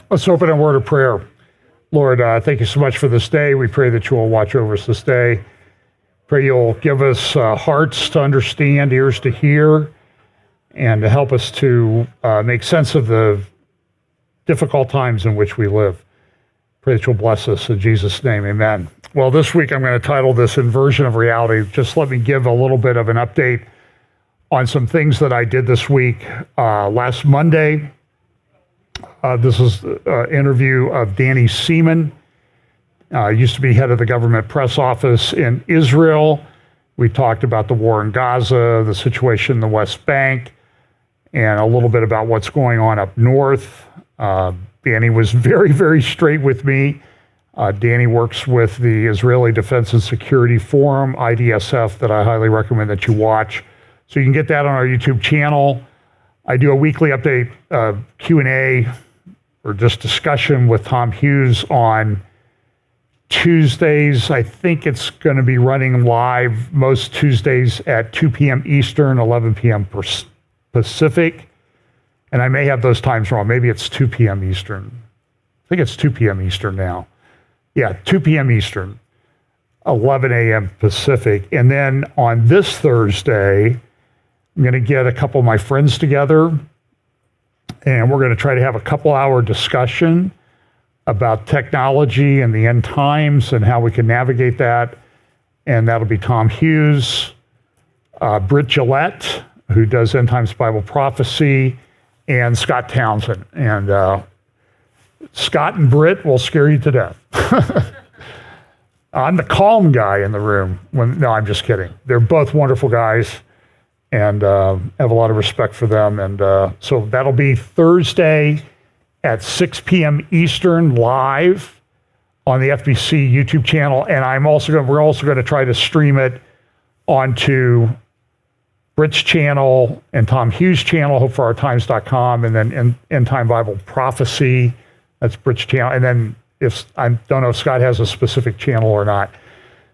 Let's open a word of prayer. Lord, thank you so much for this day. We pray that you will watch over us this day. Pray you'll give us hearts to understand, ears to hear, and to help us to make sense of the difficult times in which we live. Pray that you'll bless us in Jesus' name, amen. Well, this week I'm going to title this Inversion of Reality. Just let me give a little bit of an update on some things that I did this week. Last Monday, this is an interview of Danny Seaman. Used to be head of the government press office in Israel. We talked about the war in Gaza, the situation in the West Bank, and a little bit about what's going on up north. Danny was very, very straight with me. Danny works with the Israeli Defense and Security Forum, IDSF, that I highly recommend that you watch. So you can get that on our YouTube channel. I do a weekly update Q&A or just discussion with Tom Hughes on Tuesdays. I think it's going to be running live most Tuesdays at 2 p.m. Eastern, 11 p.m. Pacific. And I may have those times wrong. Maybe it's 2 p.m. Eastern. I think it's 2 p.m. Eastern now. Yeah, 2 p.m. Eastern, 11 a.m. Pacific. And then on this Thursday, I'm going to get a couple of my friends together, and we're going to try to have a couple-hour discussion about technology and the end times and how we can navigate that. And that'll be Tom Hughes, Britt Gillette, who does End Times Bible Prophecy, and Scott Townsend. And Scott and Britt will scare you to death. I'm the calm guy in the room. No, I'm just kidding. They're both wonderful guys, and have a lot of respect for them. And so that'll be Thursday at 6 p.m. Eastern live on the FBC YouTube channel. And we're also going to try to stream it onto Britt's channel and Tom Hughes' channel, hopeforourtimes.com, and then End Time Bible Prophecy. That's Britt's channel. And then I don't know if Scott has a specific channel or not.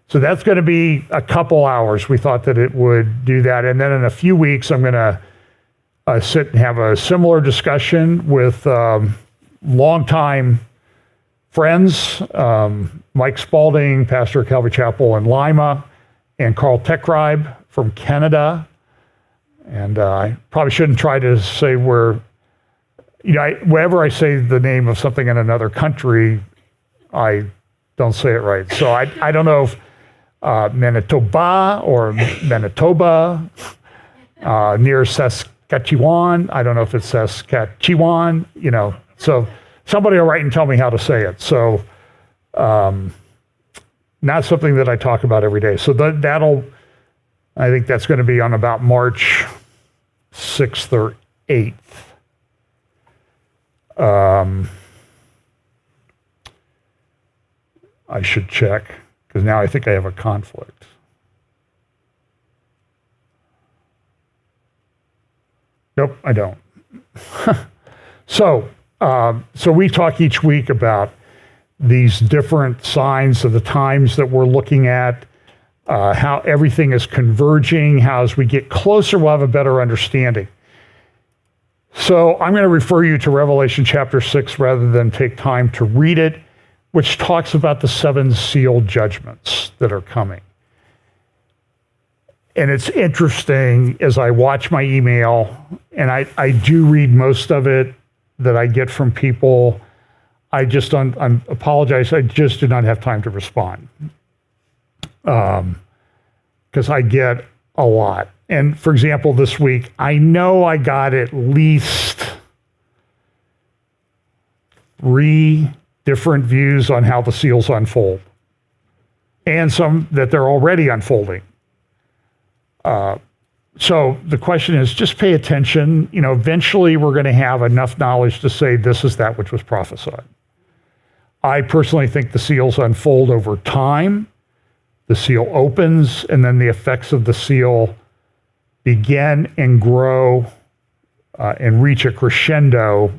So that's going to be a couple hours. We thought that it would do that. And then in a few weeks, I'm going to sit and have a similar discussion with longtime friends, Mike Spalding, pastor of Calvary Chapel in Lima, and Carl Techribe from Canada. And I probably shouldn't try to say whenever I say the name of something in another country, I don't say it right. So I don't know if Manitoba or Manitoba, near Saskatchewan. I don't know if it's Saskatchewan, so somebody will write and tell me how to say it. So not something that I talk about every day. So I think that's going to be on about March 6th or 8th. I should check, because now I think I have a conflict. Nope, I don't. So we talk each week about these different signs of the times that we're looking at, how everything is converging, how as we get closer, we'll have a better understanding. So I'm going to refer you to Revelation chapter 6 rather than take time to read it, which talks about the 7 sealed judgments that are coming. And it's interesting as I watch my email, and I do read most of it that I get from people. I apologize, I just do not have time to respond. Because I get a lot. And for example, this week, I know I got at least 3 different views on how the seals unfold, and some that they're already unfolding. So the question is, just pay attention. Eventually we're going to have enough knowledge to say this is that which was prophesied. I personally think the seals unfold over time. The seal opens, and then the effects of the seal begin and grow and reach a crescendo,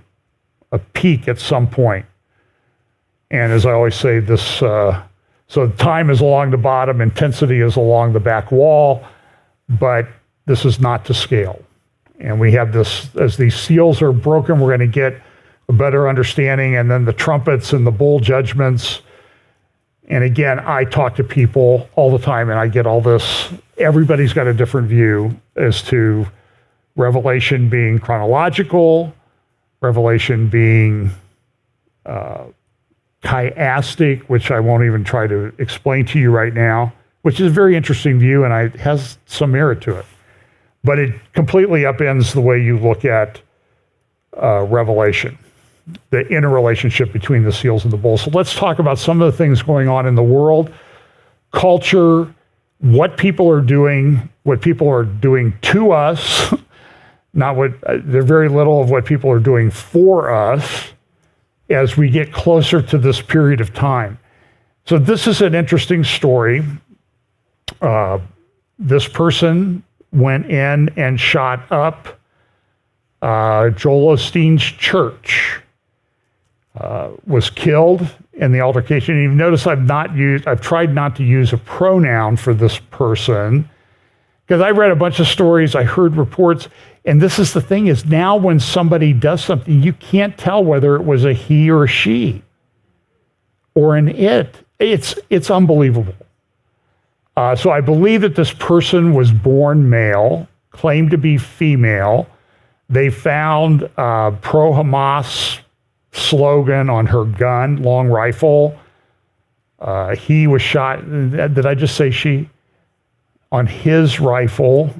a peak at some point. And as I always say, so time is along the bottom, intensity is along the back wall, but this is not to scale. And we have this, as these seals are broken, we're going to get a better understanding, and then the trumpets and the bowl judgments. And again, I talk to people all the time and I get all this. Everybody's got a different view as to Revelation being chronological, Revelation being chiastic, which I won't even try to explain to you right now, which is a very interesting view and it has some merit to it. But it completely upends the way you look at Revelation, the interrelationship between the seals and the bowls. So let's talk about some of the things going on in the world, culture, what people are doing to us, not what, there's very little of what people are doing for us as we get closer to this period of time. So this is an interesting story. This person went in and shot up Joel Osteen's church, was killed in the altercation. And you've noticed I've tried not to use a pronoun for this person because I read a bunch of stories, I heard reports, and this is the thing is now when somebody does something, you can't tell whether it was a he or a she or an it. It's unbelievable. So I believe that this person was born male, claimed to be female. They found a pro-Hamas slogan on her gun, long rifle. He was shot, did I just say she? On his rifle.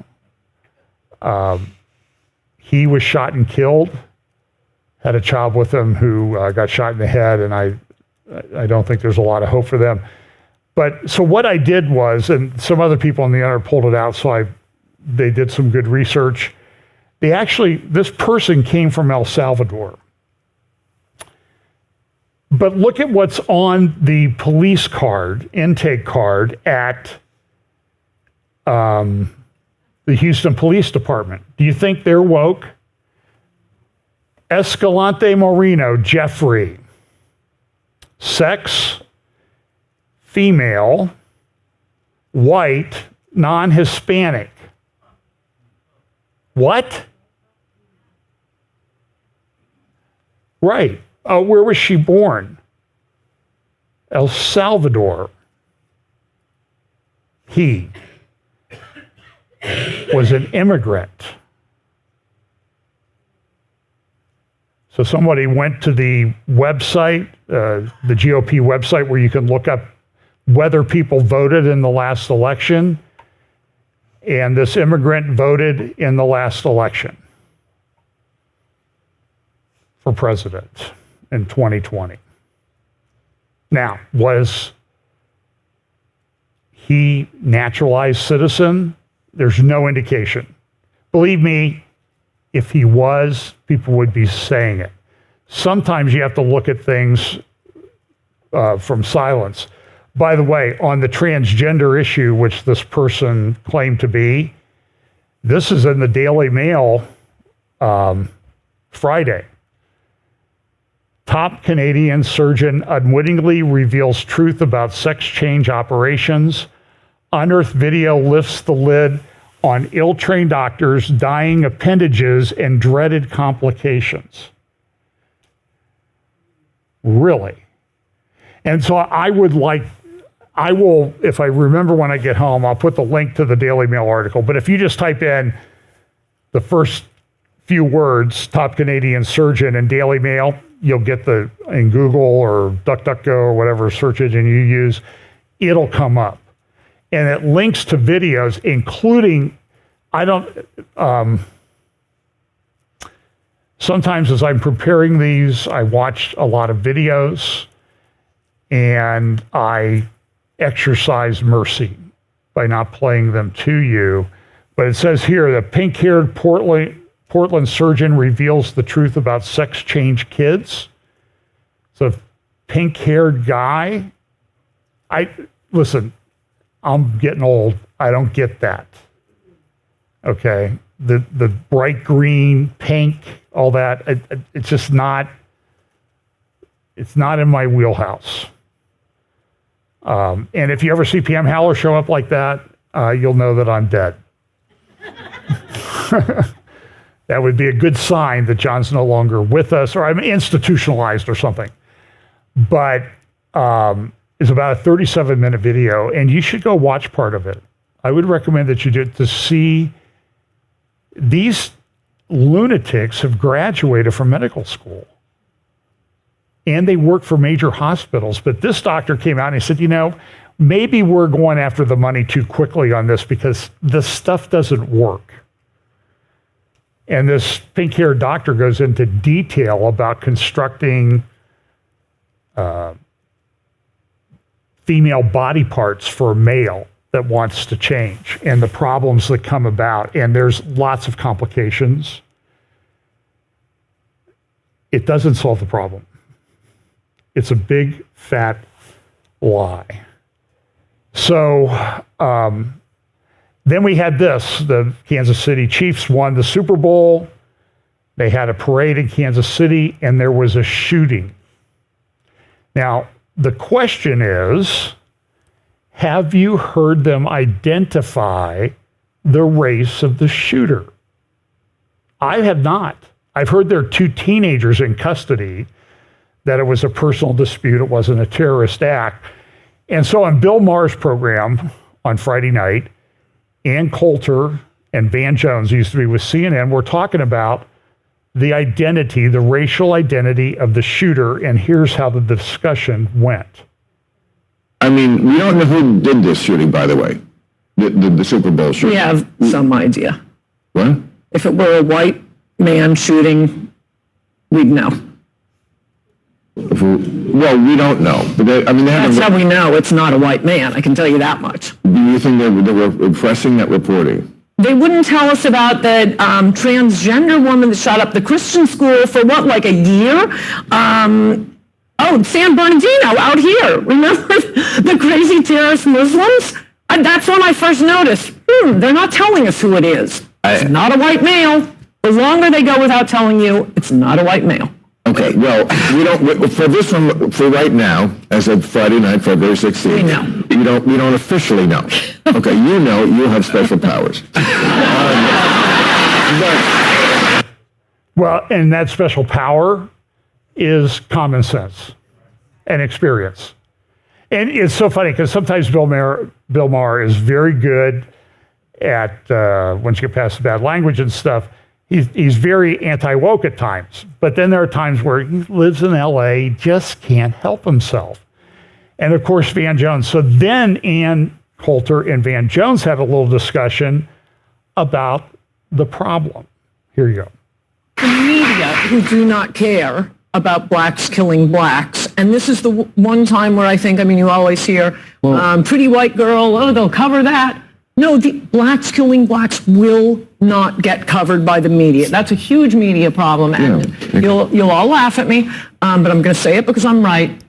He was shot and killed. Had a child with him who got shot in the head, and I don't think there's a lot of hope for them. But so what I did was, and some other people on the internet pulled it out, so they did some good research. This person came from El Salvador. But look at what's on the police card, intake card at the Houston Police Department. Do you think they're woke? Escalante Moreno, Jeffrey. Sex, female, white, non-Hispanic. What? Right. Where was she born? El Salvador. He was an immigrant. So somebody went to the website, the GOP website, where you can look up whether people voted in the last election, and this immigrant voted in the last election for president in 2020. Now, was he naturalized citizen? There's no indication. Believe me, if he was, people would be saying it. Sometimes you have to look at things from silence. By the way, on the transgender issue, which this person claimed to be, this is in the Daily Mail Friday. Top Canadian surgeon unwittingly reveals truth about sex change operations. Unearthed video lifts the lid on ill-trained doctors, dying appendages, and dreaded complications. Really? And so I will, if I remember when I get home, I'll put the link to the Daily Mail article. But if you just type in the first few words, top Canadian surgeon and Daily Mail, you'll get in Google or DuckDuckGo or whatever search engine you use, it'll come up. And it links to videos, including, sometimes as I'm preparing these, I watch a lot of videos and I exercise mercy by not playing them to you. But it says here, the pink-haired Portland surgeon reveals the truth about sex change kids. So pink-haired guy, listen, I'm getting old. I don't get that. Okay? The bright green, pink, all that, it's just not, it's not in my wheelhouse. And if you ever see PM Howler show up like that, you'll know that I'm dead. That would be a good sign that John's no longer with us, or I'm institutionalized or something. But it's about a 37-minute video, and you should go watch part of it. I would recommend that you do it to see these lunatics have graduated from medical school. And they work for major hospitals. But this doctor came out and he said, maybe we're going after the money too quickly on this because the stuff doesn't work. And this pink-haired doctor goes into detail about constructing female body parts for a male that wants to change and the problems that come about. And there's lots of complications. It doesn't solve the problem. It's a big, fat lie. So then we had this. The Kansas City Chiefs won the Super Bowl. They had a parade in Kansas City, and there was a shooting. Now, the question is, have you heard them identify the race of the shooter? I have not. I've heard there are 2 teenagers in custody, that it was a personal dispute, it wasn't a terrorist act. And so on Bill Maher's program on Friday night, Ann Coulter and Van Jones, who used to be with CNN, were talking about the identity, the racial identity of the shooter, and here's how the discussion went. I mean, we don't know who did this shooting, by the way, the Super Bowl shooting. We have some idea. What? If it were a white man shooting, we'd know. Well, we don't know. But they haven't. That's how we know it's not a white man. I can tell you that much. Do you think they were pressing that reporting? They wouldn't tell us about the transgender woman that shot up the Christian school for like a year? San Bernardino out here. Remember the crazy terrorist Muslims? That's when I first noticed, they're not telling us who it is. It's not a white male. The longer they go without telling you, it's not a white male. Okay, well, we don't, for this one, for right now, as of Friday night, February 16th, we know. We don't officially know. Okay, you have special powers. Well, and that special power is common sense and experience. And it's so funny because sometimes Bill Maher is very good at, once you get past the bad language and stuff, he's very anti-woke at times. But then there are times where he lives in LA, just can't help himself. And of course, Van Jones. So then Ann Coulter and Van Jones had a little discussion about the problem. Here you go. The media who do not care about blacks killing blacks. And this is the one time where I think, you always hear, pretty white girl, they'll cover that. No, the blacks killing blacks will not get covered by the media. That's a huge media problem, and you'll all laugh at me, but I'm going to say it because I'm right.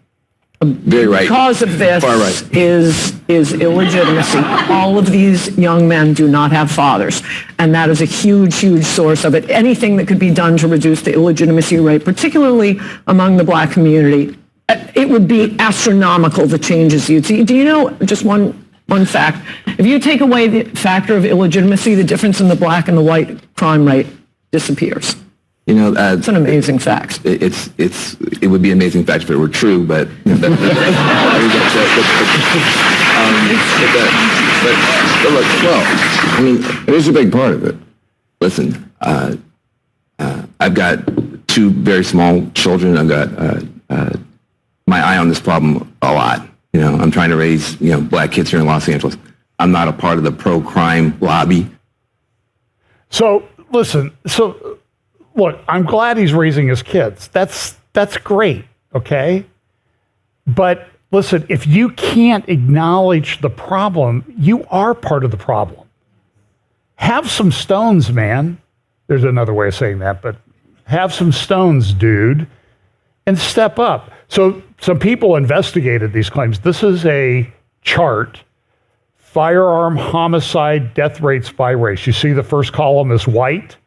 Very right. Because of this Far right. is illegitimacy. All of these young men do not have fathers, and that is a huge, huge source of it. Anything that could be done to reduce the illegitimacy rate, particularly among the black community, it would be astronomical, the changes you'd see. Do you know, just one fact, if you take away the factor of illegitimacy, the difference in the black and the white crime rate disappears. It's an amazing fact. It would be an amazing fact if it were true, but look, it is a big part of it. Listen, I've got 2 very small children. I've got my eye on this problem a lot. I'm trying to raise, black kids here in Los Angeles. I'm not a part of the pro-crime lobby. So listen, look, I'm glad he's raising his kids. That's great, okay? But listen, if you can't acknowledge the problem, you are part of the problem. Have some stones, man. There's another way of saying that, but have some stones, dude, and step up. So some people investigated these claims. This is a chart, firearm homicide death rates by race. You see the first column is white.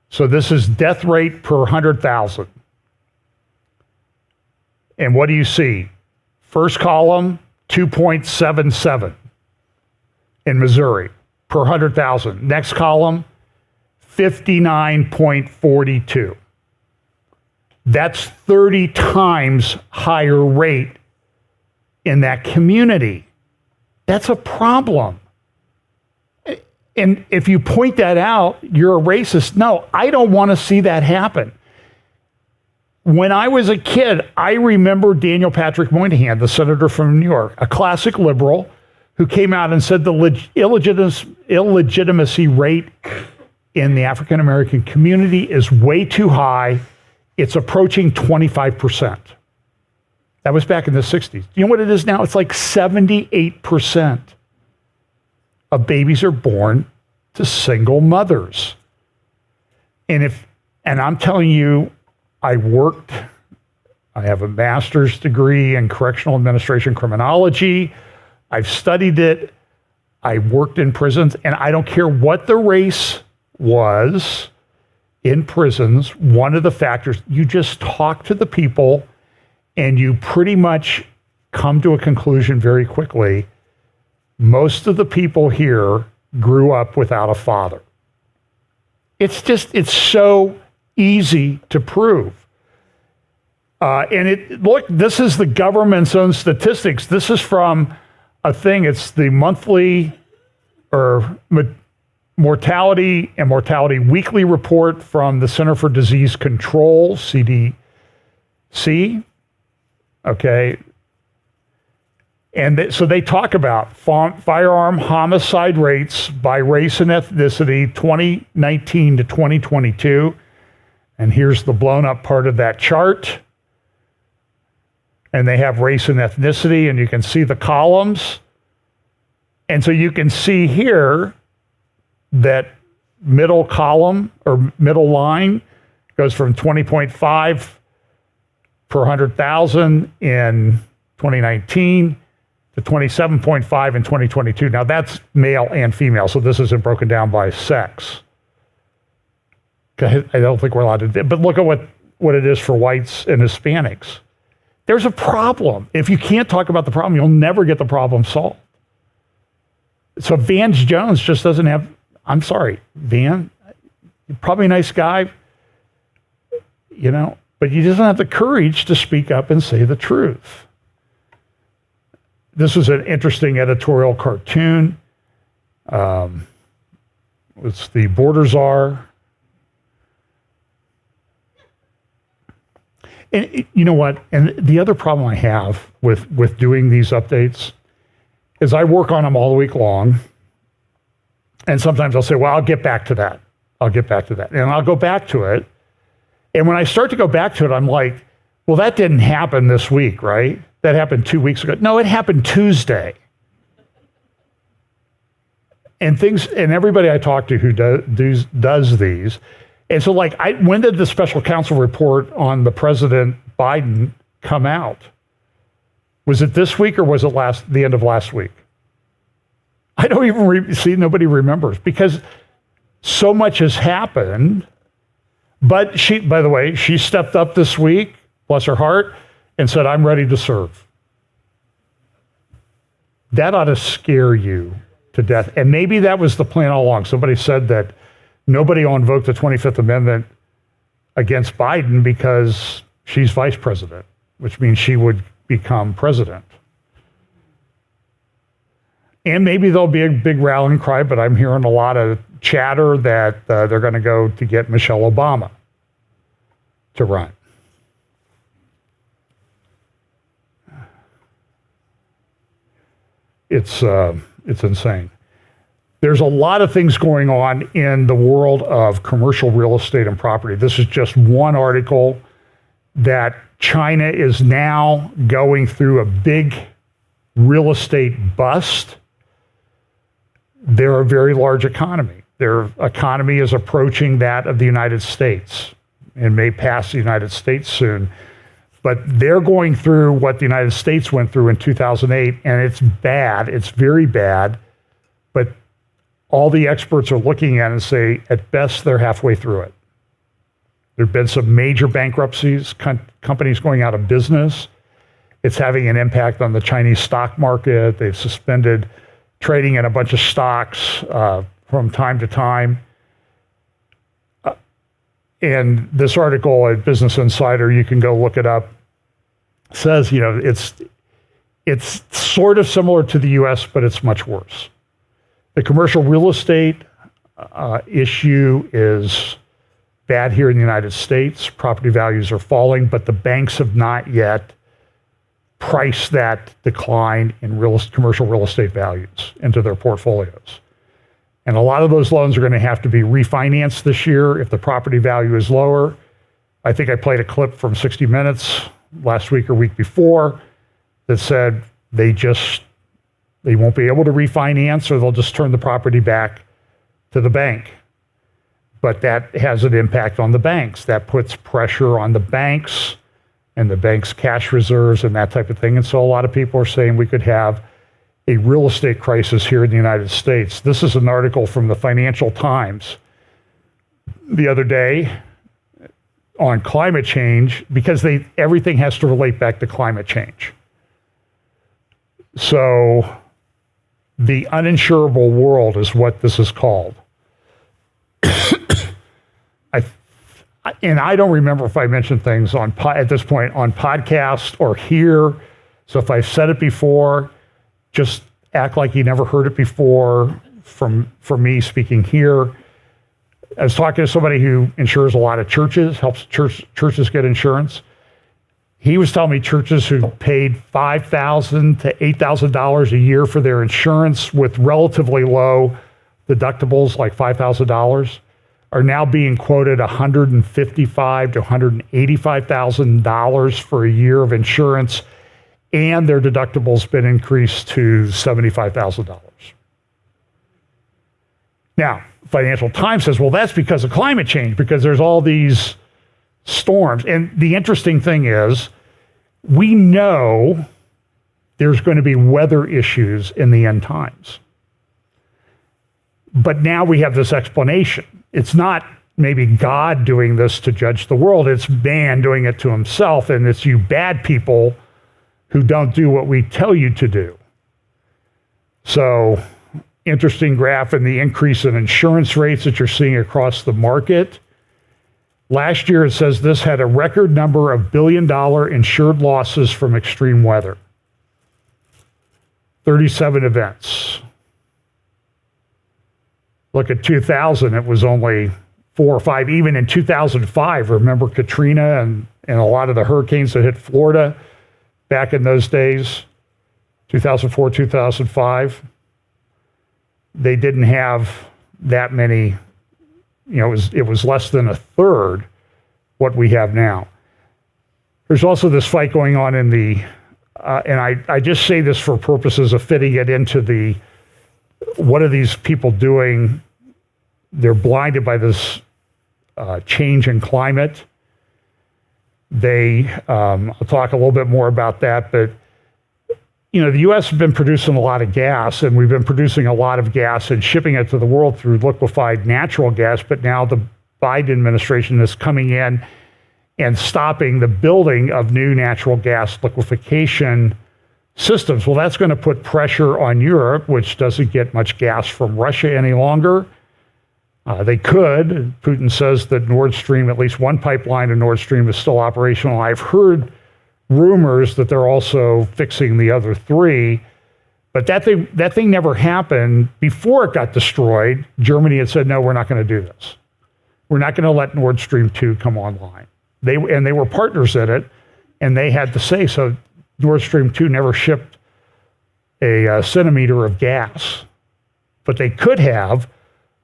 So this is death rate per 100,000. And what do you see? First column, 2.77 in Missouri per 100,000. Next column, 59.42. That's 30 times higher rate in that community. That's a problem. And if you point that out, you're a racist. No, I don't want to see that happen. When I was a kid, I remember Daniel Patrick Moynihan, the senator from New York, a classic liberal, who came out and said the illegitimacy rate in the African American community is way too high. It's approaching 25%. That was back in the 60s. You know what it is now? It's like 78% of babies are born to single mothers. And I'm telling you, I have a master's degree in correctional administration criminology. I've studied it. I worked in prisons, and I don't care what the race was in prisons. One of the factors, you just talk to the people and you pretty much come to a conclusion very quickly. Most of the people here grew up without a father. It's so easy to prove. Look, this is the government's own statistics. This is from a thing, it's the monthly mortality and mortality weekly report from the Center for Disease Control, CDC. Okay. And so they talk about firearm homicide rates by race and ethnicity, 2019 to 2022. And here's the blown up part of that chart. And they have race and ethnicity, and you can see the columns. And so you can see here that middle column or middle line goes from 20.5 per 100,000 in 2019 to 27.5 in 2022. Now that's male and female, so this isn't broken down by sex. I don't think we're allowed to, but look at what it is for whites and Hispanics. There's a problem. If you can't talk about the problem, you'll never get the problem solved. So Vance Jones just doesn't have, I'm sorry, Van, you're probably a nice guy, but he doesn't have the courage to speak up and say the truth. This was an interesting editorial cartoon. It's the Border Czar. And you know what? And the other problem I have with doing these updates is I work on them all week long. And sometimes I'll say, well, I'll get back to that. And I'll go back to it. And when I start to go back to it, I'm like, well, that didn't happen this week, right? That happened 2 weeks ago. No, it happened Tuesday. And everybody I talk to who does these, and so when did the special counsel report on the President Biden come out? Was it this week or was it the end of last week? I don't even see, nobody remembers because so much has happened. But by the way, she stepped up this week, bless her heart, and said, I'm ready to serve. That ought to scare you to death. And maybe that was the plan all along. Somebody said that nobody will invoke the 25th Amendment against Biden because she's vice president, which means she would become president. And maybe there'll be a big rallying cry, but I'm hearing a lot of chatter that they're going to go to get Michelle Obama to run. It's insane. There's a lot of things going on in the world of commercial real estate and property. This is just one article that China is now going through a big real estate bust. They're a very large economy. Their economy is approaching that of the United States and may pass the United States soon. But they're going through what the United States went through in 2008, and it's bad. It's very bad. But all the experts are looking at it and say, at best, they're halfway through it. There have been some major bankruptcies, companies going out of business. It's having an impact on the Chinese stock market. They've suspended trading in a bunch of stocks from time to time. And this article at Business Insider, you can go look it up, says, it's sort of similar to the US, but it's much worse. The commercial real estate issue is bad here in the United States. Property values are falling, but the banks have not yet priced that decline in commercial real estate values into their portfolios. And a lot of those loans are going to have to be refinanced this year if the property value is lower. I think I played a clip from 60 Minutes last week or week before that said they won't be able to refinance, or they'll just turn the property back to the bank. But that has an impact on the banks. That puts pressure on the banks and the bank's cash reserves and that type of thing. And so a lot of people are saying we could have a real estate crisis here in the United States. This is an article from the Financial Times the other day on climate change, because everything has to relate back to climate change. So the uninsurable world is what this is called. And I don't remember if I mentioned things at this point on podcast or here. So if I've said it before, just act like you never heard it before from me speaking here. I was talking to somebody who insures a lot of churches, helps churches get insurance. He was telling me churches who paid $5,000 to $8,000 a year for their insurance with relatively low deductibles, like $5,000, are now being quoted $155,000 to $185,000 for a year of insurance, and their deductible's been increased to $75,000. Now, Financial Times says, well, that's because of climate change, because there's all these storms. And the interesting thing is, we know there's going to be weather issues in the end times. But now we have this explanation. It's not maybe God doing this to judge the world, it's man doing it to himself, and it's you bad people who don't do what we tell you to do. So, interesting graph in the increase in insurance rates that you're seeing across the market. Last year, it says this had a record number of billion-dollar insured losses from extreme weather. 37 events. Look at 2000, it was only 4 or 5. Even in 2005, remember Katrina and a lot of the hurricanes that hit Florida back in those days, 2004, 2005. They didn't have that many, it was less than a third what we have now. There's also this fight going on in the, and I just say this for purposes of fitting it into what are these people doing? They're blinded by this change in climate. I'll talk a little bit more about that, but the U.S. has been producing a lot of gas, and we've been producing a lot of gas and shipping it to the world through liquefied natural gas, but now the Biden administration is coming in and stopping the building of new natural gas liquefaction systems. Well, that's going to put pressure on Europe, which doesn't get much gas from Russia any longer. They could. Putin says that Nord Stream, at least one pipeline in Nord Stream, is still operational. I've heard rumors that they're also fixing the other 3, but that thing never happened. Before it got destroyed, Germany had said, no, we're not going to do this. We're not going to let Nord Stream 2 come online. They were partners in it, and they had to say, so Nord Stream 2 never shipped a centimeter of gas, but they could have,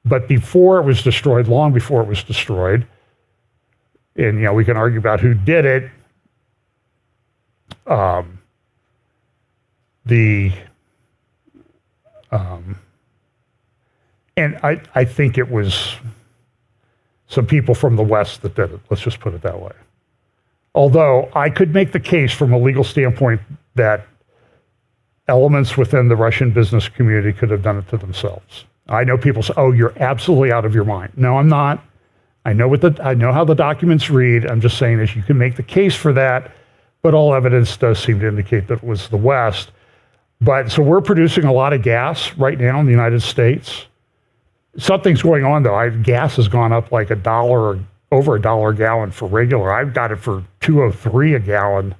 but before it was destroyed, long before it was destroyed, and we can argue about who did it, and I think it was some people from the West that did it. Let's just put it that way. Although I could make the case from a legal standpoint that elements within the Russian business community could have done it to themselves. I know people say, oh, you're absolutely out of your mind. No, I'm not. I know how the documents read. I'm just saying is you can make the case for that, but all evidence does seem to indicate that it was the West. But so we're producing a lot of gas right now in the United States. Something's going on though. Gas has gone up like $1 over $1 a gallon for regular. I've got it for $2.03 a gallon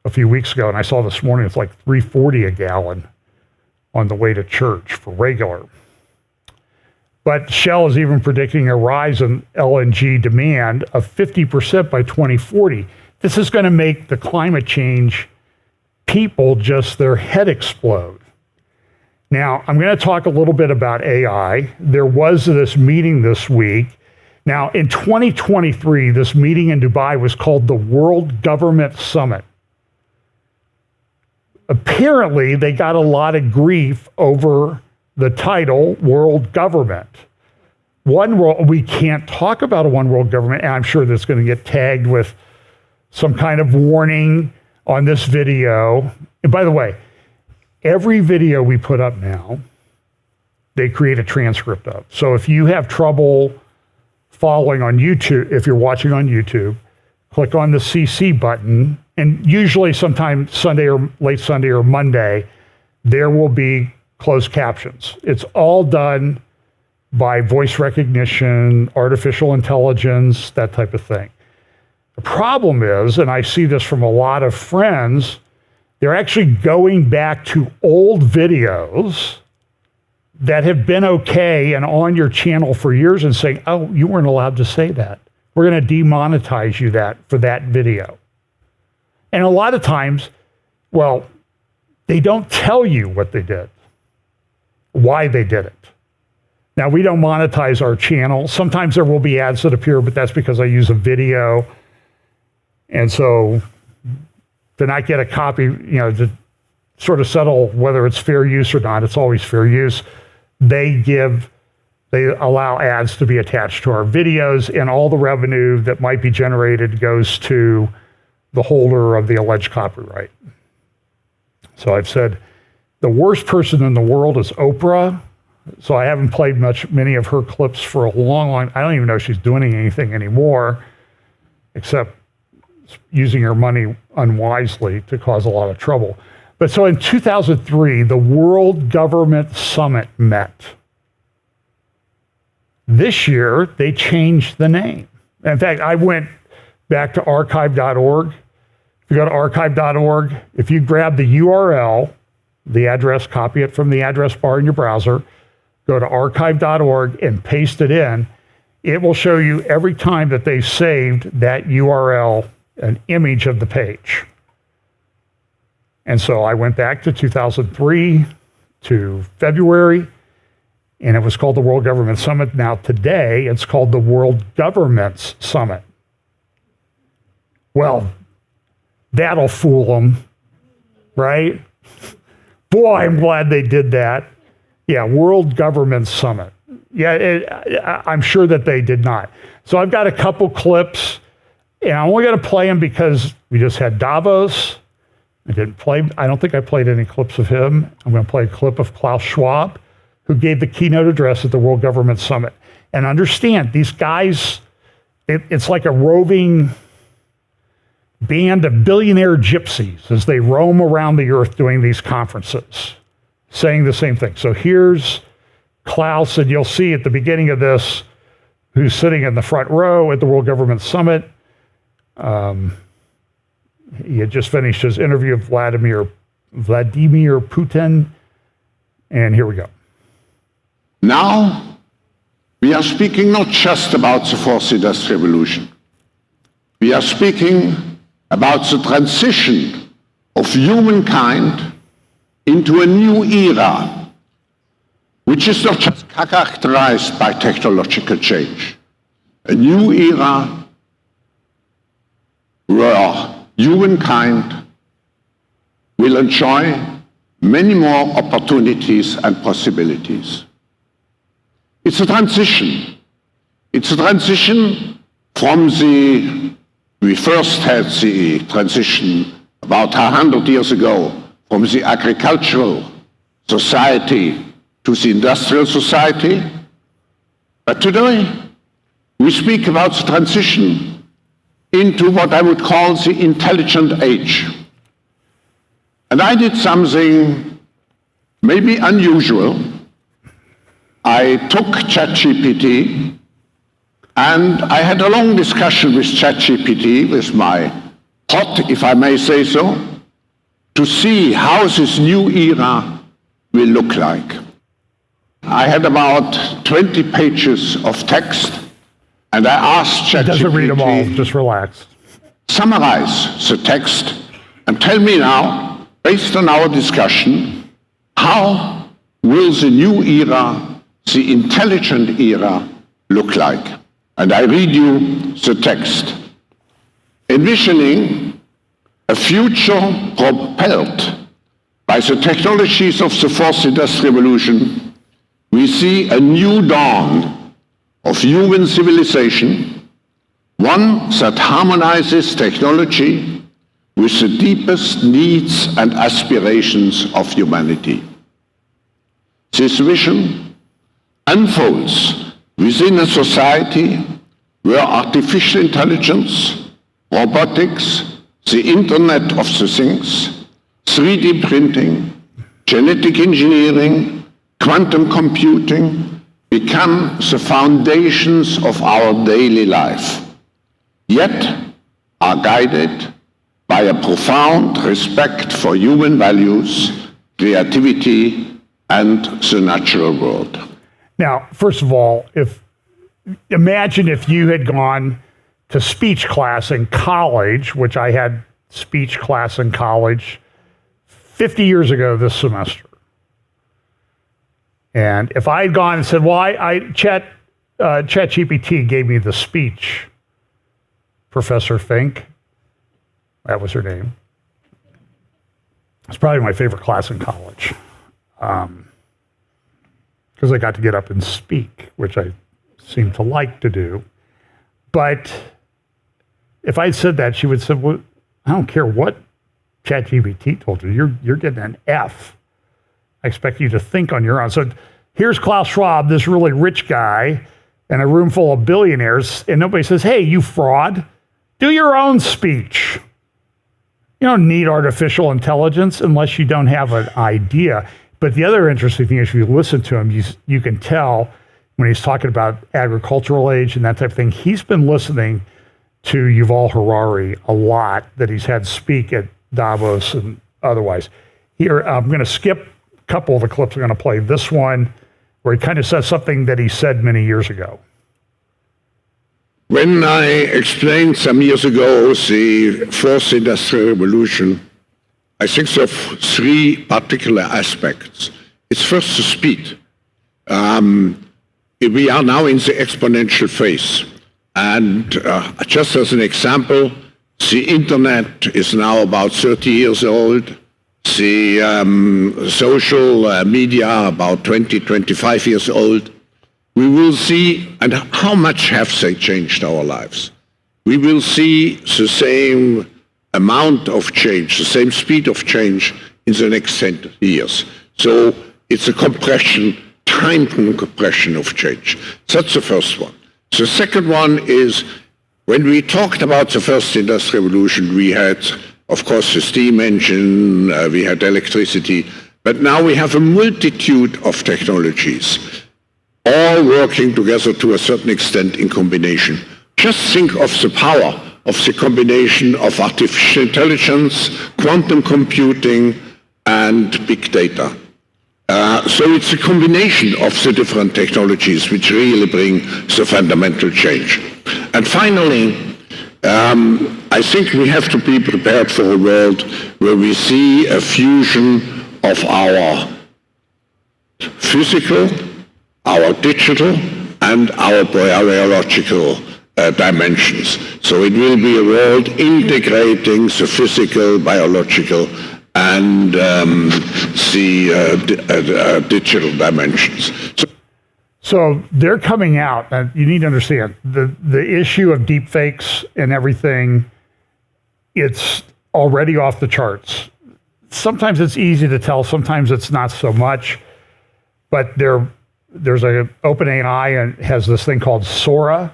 a few weeks ago, and I saw this morning it's like $3.40 a gallon on the way to church for regular. But Shell is even predicting a rise in LNG demand of 50% by 2040. This is going to make the climate change people just their head explode. Now, I'm going to talk a little bit about AI. There was this meeting this week. Now, in 2023, this meeting in Dubai was called the World Government Summit. Apparently, they got a lot of grief over the title World Government. One world, we can't talk about a one world government, and I'm sure that's going to get tagged with some kind of warning on this video. And by the way, every video we put up now, they create a transcript of. So if you have trouble following on YouTube, if you're watching on YouTube, click on the CC button, and usually sometime Sunday or late Sunday or Monday, there will be closed captions. It's all done by voice recognition, artificial intelligence, that type of thing. The problem is, and I see this from a lot of friends, they're actually going back to old videos that have been okay and on your channel for years and saying, oh, you weren't allowed to say that. We're going to demonetize you for that video. And a lot of times, well, they don't tell you what they did, why they did it. Now, we don't monetize our channel. Sometimes there will be ads that appear, but that's because I use a video. And so to not get a copy, to sort of settle whether it's fair use or not, it's always fair use. They allow ads to be attached to our videos, and all the revenue that might be generated goes to the holder of the alleged copyright. So I've said the worst person in the world is Oprah. So I haven't played many of her clips for a long, I don't even know if she's doing anything anymore, except using her money unwisely to cause a lot of trouble. But so in 2003, the World Government Summit met. This year, they changed the name. In fact, I went back to archive.org. If you go to archive.org, if you grab the URL, the address, copy it from the address bar in your browser, go to archive.org and paste it in, it will show you every time that they saved that URL an image of the page. And so I went back to 2003 to February, and it was called the World Government Summit. Now today, it's called the World Governments Summit. Well, that'll fool them, right? Boy, I'm glad they did that. Yeah, World Government Summit. Yeah, I'm sure that they did not. So I've got a couple clips, and I'm only going to play them because we just had Davos. I don't think I played any clips of him. I'm going to play a clip of Klaus Schwab, who gave the keynote address at the World Government Summit. And understand, these guys, it's like a roving band of billionaire gypsies as they roam around the earth doing these conferences, saying the same thing. So here's Klaus, and you'll see at the beginning of this, who's sitting in the front row at the World Government Summit. He had just finished his interview of Vladimir Putin, and here we go. Now, we are speaking not just about the fourth industrial revolution. We are speaking about the transition of humankind into a new era, which is not just characterized by technological change. A new era where humankind will enjoy many more opportunities and possibilities. It's a transition. It's a transition from we first had the transition about 100 years ago from the agricultural society to the industrial society. But today, we speak about the transition into what I would call the intelligent age. And I did something maybe unusual. I took ChatGPT And I had a long discussion with ChatGPT, with my pot, if I may say so, to see how this new era will look like. I had about 20 pages of text, and I asked ChatGPT, Doesn't read them all, just relax. summarize the text and tell me now, based on our discussion, how will the new era, the intelligent era, look like? And I read you the text. Envisioning a future propelled by the technologies of the fourth industrial revolution, we see a new dawn of human civilization, one that harmonizes technology with the deepest needs and aspirations of humanity. This vision unfolds within a society where artificial intelligence, robotics, the Internet of the Things, 3D printing, genetic engineering, quantum computing become the foundations of our daily life, yet are guided by a profound respect for human values, creativity, and the natural world. Now, first of all, imagine if you had gone to speech class in college, which I had speech class in college 50 years ago this semester. And if I had gone and said, well, ChatGPT gave me the speech, Professor Fink, that was her name. It's probably my favorite class in college. Because I got to get up and speak, which I seem to like to do. But if I said that, she would say, well, I don't care what ChatGPT told you, you're getting an F. I expect you to think on your own. So here's Klaus Schwab, this really rich guy, in a room full of billionaires, and nobody says, hey, you fraud, do your own speech. You don't need artificial intelligence unless you don't have an idea. But the other interesting thing is if you listen to him, you can tell when he's talking about agricultural age and that type of thing, he's been listening to Yuval Harari a lot that he's had speak at Davos and otherwise. Here, I'm going to skip a couple of the clips. I'm going to play this one where he kind of says something that he said many years ago. When I explained some years ago the fourth industrial revolution, I think of three particular aspects. It's first the speed. We are now in the exponential phase. And just as an example, the Internet is now about 30 years old. The social media about 20, 25 years old. We will see, and how much have they changed our lives? We will see the same amount of change, the same speed of change in the next 10 years. So it's a compression, time compression of change. That's the first one. The second one is, when we talked about the first industrial revolution, we had, of course, the steam engine, we had electricity, but now we have a multitude of technologies, all working together to a certain extent in combination. Just think of the power of the combination of artificial intelligence, quantum computing, and big data. So it's a combination of the different technologies which really bring the fundamental change. And finally, I think we have to be prepared for a world where we see a fusion of our physical, our digital, and our biological dimensions. So it will be a world integrating the physical, biological, and the digital dimensions. So they're coming out, and you need to understand, the issue of deep fakes and everything, it's already off the charts. Sometimes it's easy to tell, sometimes it's not so much, but there's a OpenAI and has this thing called Sora,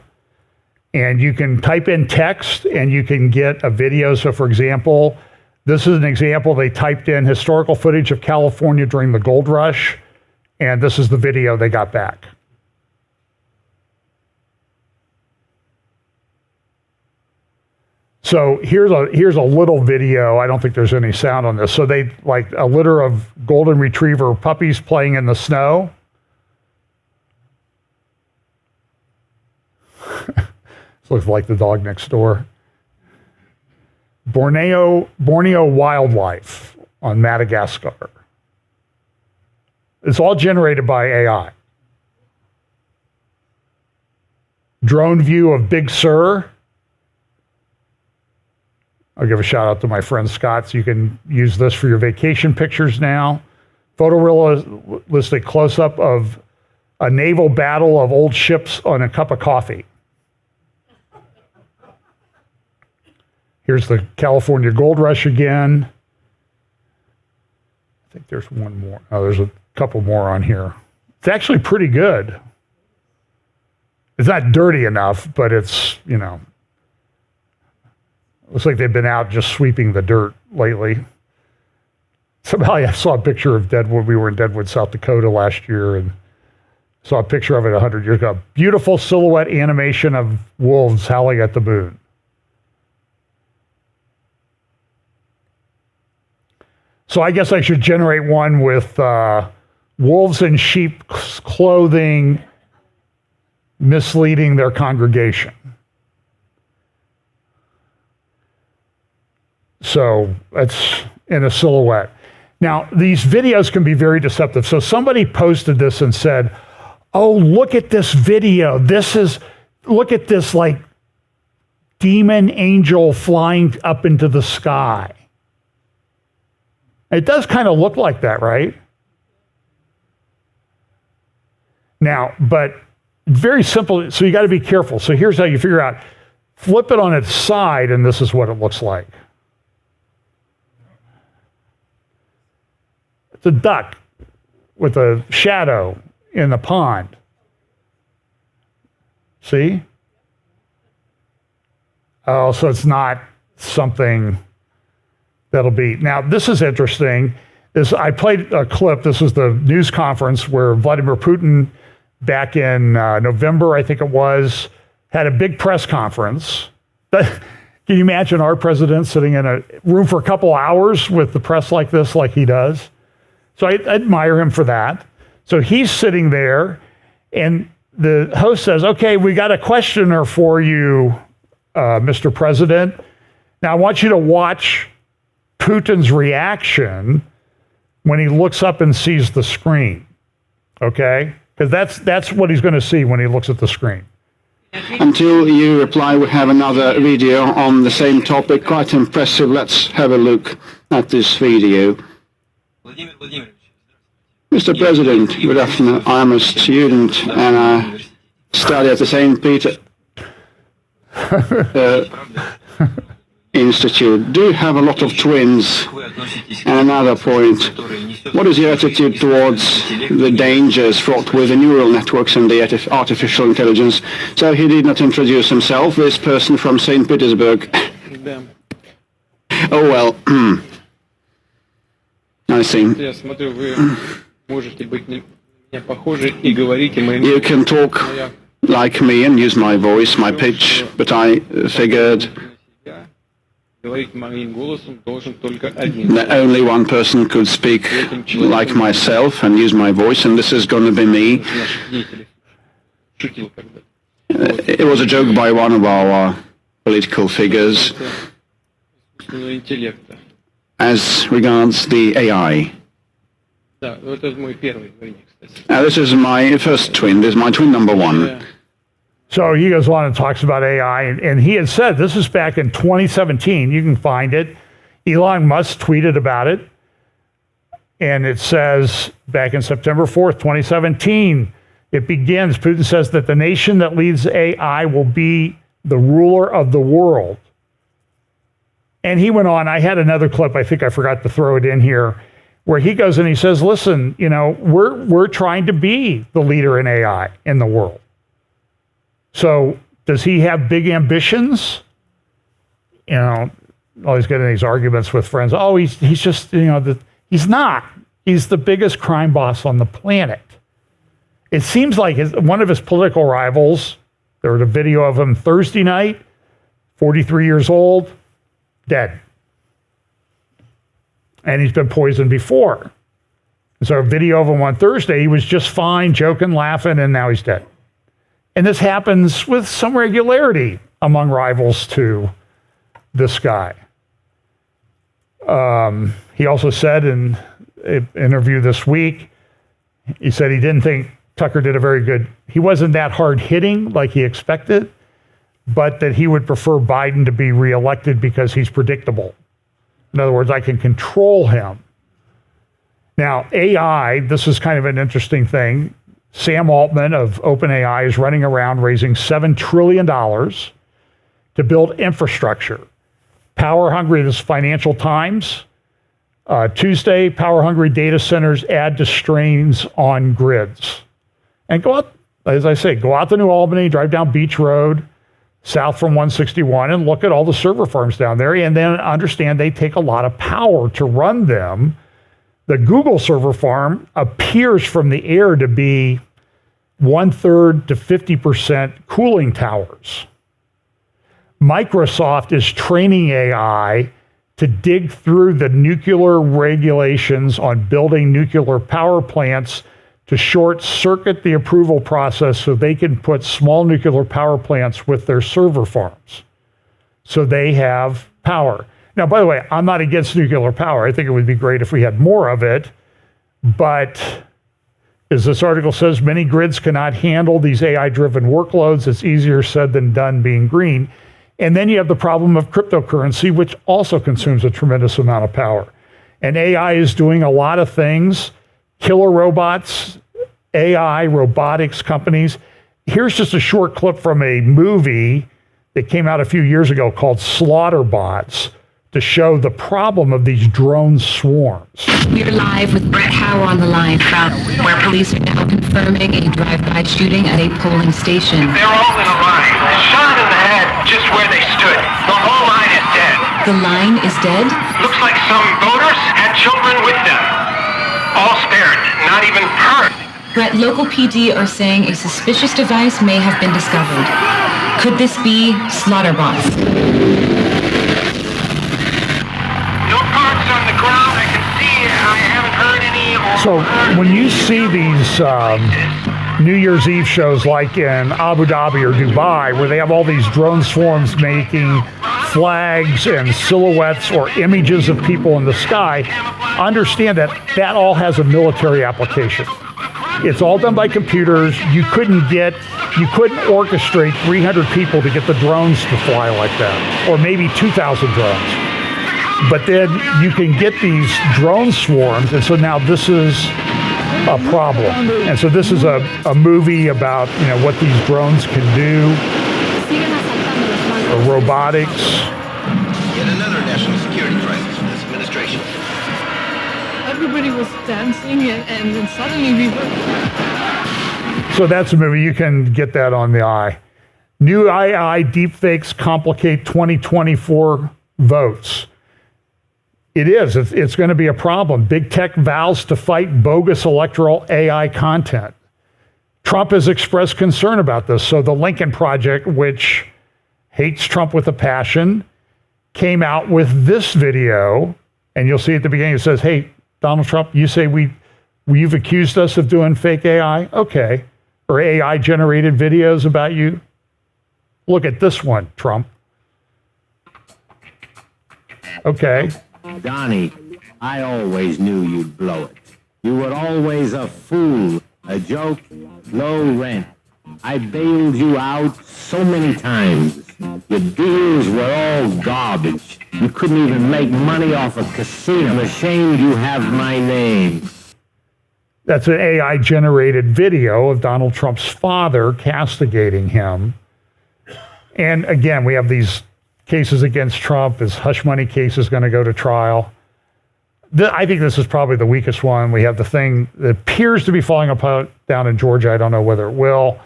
and you can type in text and you can get a video. So for example, this is an example. They typed in historical footage of California during the gold rush, and this is the video they got back. So here's a little video. I don't think there's any sound on this. So they like a litter of golden retriever puppies playing in the snow. This looks like the dog next door. Borneo wildlife on Madagascar. It's all generated by AI. Drone view of Big Sur. I'll give a shout out to my friend Scott, so you can use this for your vacation pictures now. Photorealistic close-up of a naval battle of old ships on a cup of coffee. Here's the California gold rush again. I think there's one more. Oh, there's a couple more on here. It's actually pretty good. It's not dirty enough, but it's, looks like they've been out just sweeping the dirt lately. Somehow I saw a picture of Deadwood. We were in Deadwood, South Dakota last year, and saw a picture of it 100 years ago. Beautiful silhouette animation of wolves howling at the moon. So I guess I should generate one with wolves in sheep's clothing misleading their congregation. So it's in a silhouette. Now, these videos can be very deceptive. So somebody posted this and said, oh, look at this video. Look at this like demon angel flying up into the sky. It does kind of look like that, right? Now, but very simple. So you got to be careful. So here's how you figure out. Flip it on its side, and this is what it looks like. It's a duck with a shadow in the pond. See? Oh, so it's not something that'll be. Now, this is interesting. I played a clip. This was the news conference where Vladimir Putin, back in November, I think it was, had a big press conference. Can you imagine our president sitting in a room for a couple hours with the press like this, like he does? So I admire him for that. So he's sitting there, and the host says, okay, we got a questioner for you, Mr. President. Now, I want you to watch Putin's reaction when he looks up and sees the screen, okay? Because that's what he's going to see when he looks at the screen. Until you reply, we have another video on the same topic, quite impressive. Let's have a look at this video. Mr. President, good afternoon. I'm a student and I study at the St. Peter Institute. Do you have a lot of twins? And another point, what is your attitude towards the dangers fraught with the neural networks and the artificial intelligence? So he did not introduce himself, this person from St. Petersburg. Oh well, I see. You can talk like me and use my voice, my pitch, but I figured that only one person could speak like myself and use my voice, and this is going to be me. It was a joke by one of our political figures as regards the AI. This is my first twin. This is my twin number one. So he goes on and talks about AI, and he had said, this is back in 2017, you can find it. Elon Musk tweeted about it, and it says, back in September 4th, 2017, it begins, Putin says that the nation that leads AI will be the ruler of the world. And he went on, I had another clip, I think I forgot to throw it in here, where he goes and he says, listen, we're trying to be the leader in AI in the world. So does he have big ambitions? Always getting these arguments with friends. Oh, he's just, he's not. He's the biggest crime boss on the planet. It seems like one of his political rivals, there was a video of him Thursday night, 43 years old, dead. And he's been poisoned before. So a video of him on Thursday, he was just fine, joking, laughing, and now he's dead. And this happens with some regularity among rivals to this guy. He also said in an interview this week, he said he didn't think Tucker did a very good, he wasn't that hard hitting like he expected, but that he would prefer Biden to be reelected because he's predictable. In other words, I can control him. Now, AI, this is kind of an interesting thing. Sam Altman of OpenAI is running around raising $7 trillion to build infrastructure. Power hungry, this is Financial Times. Tuesday, power hungry data centers add to strains on grids. And go out, as I say, go out to New Albany, drive down Beach Road, south from 161, and look at all the server farms down there, and then understand they take a lot of power to run them. The Google server farm appears from the air to be 1/3 to 50% cooling towers. Microsoft is training AI to dig through the nuclear regulations on building nuclear power plants to short circuit the approval process so they can put small nuclear power plants with their server farms. So they have power. Now, by the way, I'm not against nuclear power. I think it would be great if we had more of it. But as this article says, many grids cannot handle these AI-driven workloads. It's easier said than done being green. And then you have the problem of cryptocurrency, which also consumes a tremendous amount of power. And AI is doing a lot of things. Killer robots, AI, robotics companies. Here's just a short clip from a movie that came out a few years ago called Slaughterbots to show the problem of these drone swarms. We're live with Brett Howe on the line from where police are now confirming a drive-by shooting at a polling station. They're all in a line, shot in the head just where they stood. The whole line is dead. The line is dead? Looks like some voters had children with them. All spared, not even hurt. Brett, local PD are saying a suspicious device may have been discovered. Could this be Slaughterbots? No parts on the ground. I can see. I haven't heard any. So when you see these New Year's Eve shows like in Abu Dhabi or Dubai, where they have all these drone swarms making flags and silhouettes or images of people in the sky, understand that that all has a military application. It's all done by computers. You couldn't orchestrate 300 people to get the drones to fly like that, or maybe 2,000 drones. But then you can get these drone swarms, and so now this is a problem. And so this is a movie about what these drones can do, or robotics. Yet another national security crisis for this administration. Everybody was dancing, and then suddenly we were... So that's a movie. You can get that on the eye. New AI deepfakes complicate 2024 votes. It is. It's going to be a problem. Big tech vows to fight bogus electoral AI content. Trump has expressed concern about this. So the Lincoln Project, which hates Trump with a passion, came out with this video. And you'll see at the beginning, it says, hey, Donald Trump, you say you've accused us of doing fake AI? Okay. Or AI-generated videos about you? Look at this one, Trump. Okay. Donnie, I always knew you'd blow it. You were always a fool, a joke, low rent. I bailed you out so many times. Your deals were all garbage. You couldn't even make money off a casino. I'm ashamed you have my name. That's an AI-generated video of Donald Trump's father castigating him. And again, we have these cases against Trump. His hush money case is going to go to trial. I think this is probably the weakest one. We have the thing that appears to be falling apart down in Georgia. I don't know whether it will.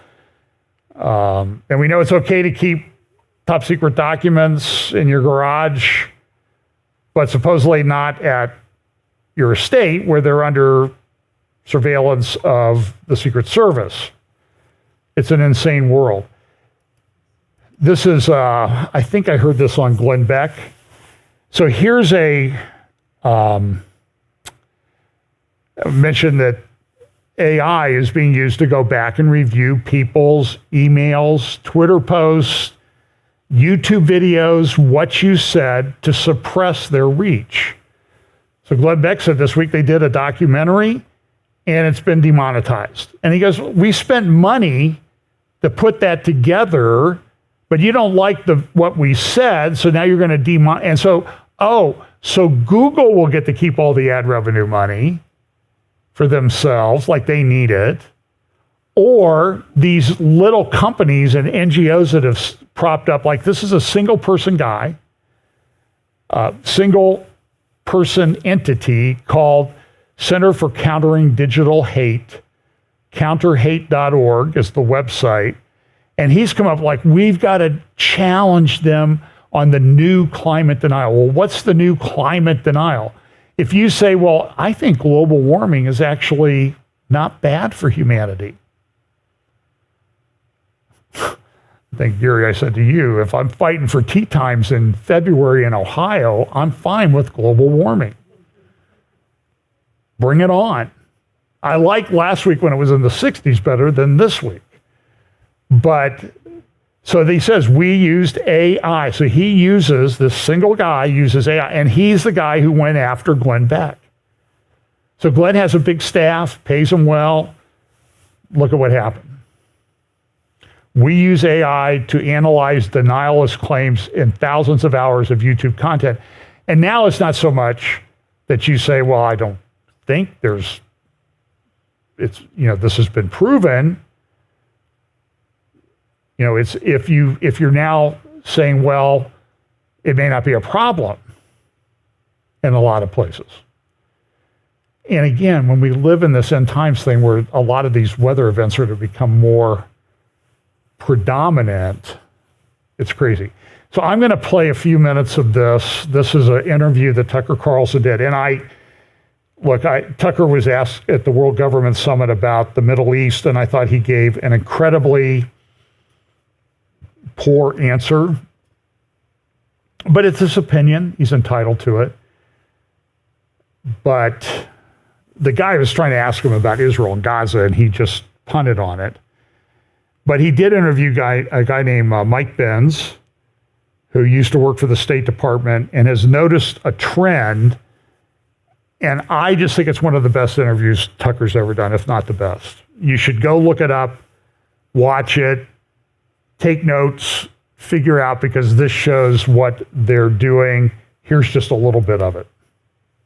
And we know it's okay to keep top secret documents in your garage, but supposedly not at your estate where they're under surveillance of the Secret Service. It's an insane world. this is, I think I heard this on Glenn Beck. So here's mention that AI is being used to go back and review people's emails, Twitter posts, YouTube videos, what you said to suppress their reach. So Glenn Beck said this week they did a documentary and it's been demonetized. And he goes, we spent money to put that together, but you don't like what we said, so now you're going to demonetize. And so Google will get to keep all the ad revenue money for themselves, like they need it, or these little companies and NGOs that have propped up, like this is a single person guy, single person entity called Center for Countering Digital Hate, counterhate.org is the website, and he's come up like, we've got to challenge them on the new climate denial. Well, what's the new climate denial? If you say, well, I think global warming is actually not bad for humanity. I think, Gary, I said to you, if I'm fighting for tea times in February in Ohio, I'm fine with global warming. Bring it on. I liked last week when it was in the 60s better than this week. But so he says we used AI. So he uses, this single guy uses AI, and he's the guy who went after Glenn Beck. So Glenn has a big staff, pays him well. Look at what happened. We use AI to analyze denialist claims in thousands of hours of YouTube content. And now it's not so much that you say, well, I don't think this has been proven. It's if you're now saying, well, it may not be a problem in a lot of places. And again, when we live in this end times thing where a lot of these weather events are to become more predominant, it's crazy. So I'm going to play a few minutes of this. This is an interview that Tucker Carlson did. And Tucker was asked at the World Government Summit about the Middle East, and I thought he gave an incredibly poor answer. But it's his opinion. He's entitled to it. But the guy was trying to ask him about Israel and Gaza, and he just punted on it. But he did interview a guy named Mike Benz, who used to work for the State Department and has noticed a trend. And I just think it's one of the best interviews Tucker's ever done, if not the best. You should go look it up, watch it, take notes, figure out, because this shows what they're doing. Here's just a little bit of it.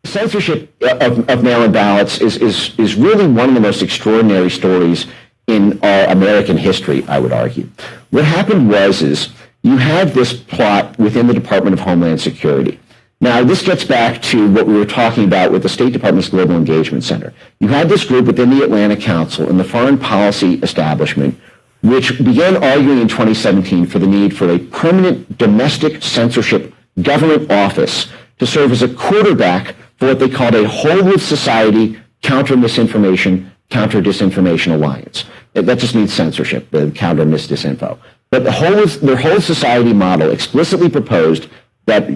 Censorship of mail-in ballots is really one of the most extraordinary stories in our American history, I would argue. What happened was you had this plot within the Department of Homeland Security. Now, this gets back to what we were talking about with the State Department's Global Engagement Center. You had this group within the Atlantic Council and the foreign policy establishment, which began arguing in 2017 for the need for a permanent domestic censorship government office to serve as a quarterback for what they called a whole-of-society counter-misinformation, counter-disinformation alliance. That just means censorship, the counter-mis-disinfo. But their whole society model explicitly proposed that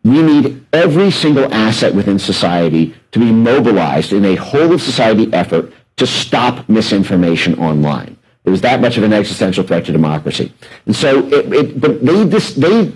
we need every single asset within society to be mobilized in a whole-of-society effort to stop misinformation online. It was that much of an existential threat to democracy. And so but they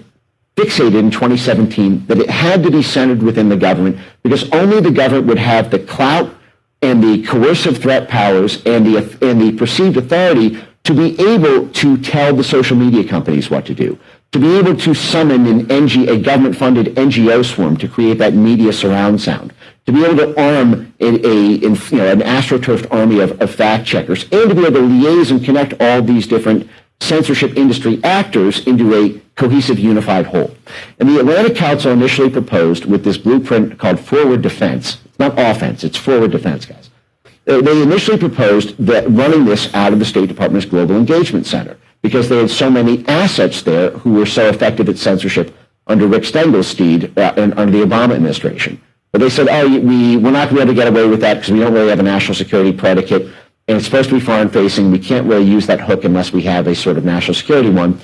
fixated in 2017 that it had to be centered within the government because only the government would have the clout and the coercive threat powers and the perceived authority to be able to tell the social media companies what to do, to be able to summon a government-funded NGO swarm to create that media surround sound, to be able to arm an astroturfed army of fact-checkers, and to be able to liaise and connect all these different censorship industry actors into a cohesive, unified whole. And the Atlantic Council initially proposed with this blueprint called forward defense. It's not offense, it's forward defense, guys. They initially proposed that running this out of the State Department's Global Engagement Center because they had so many assets there who were so effective at censorship under Rick Stengelsteed and under the Obama administration. But they said, we're not going to be able to get away with that because we don't really have a national security predicate, and it's supposed to be foreign-facing. We can't really use that hook unless we have a sort of national security one.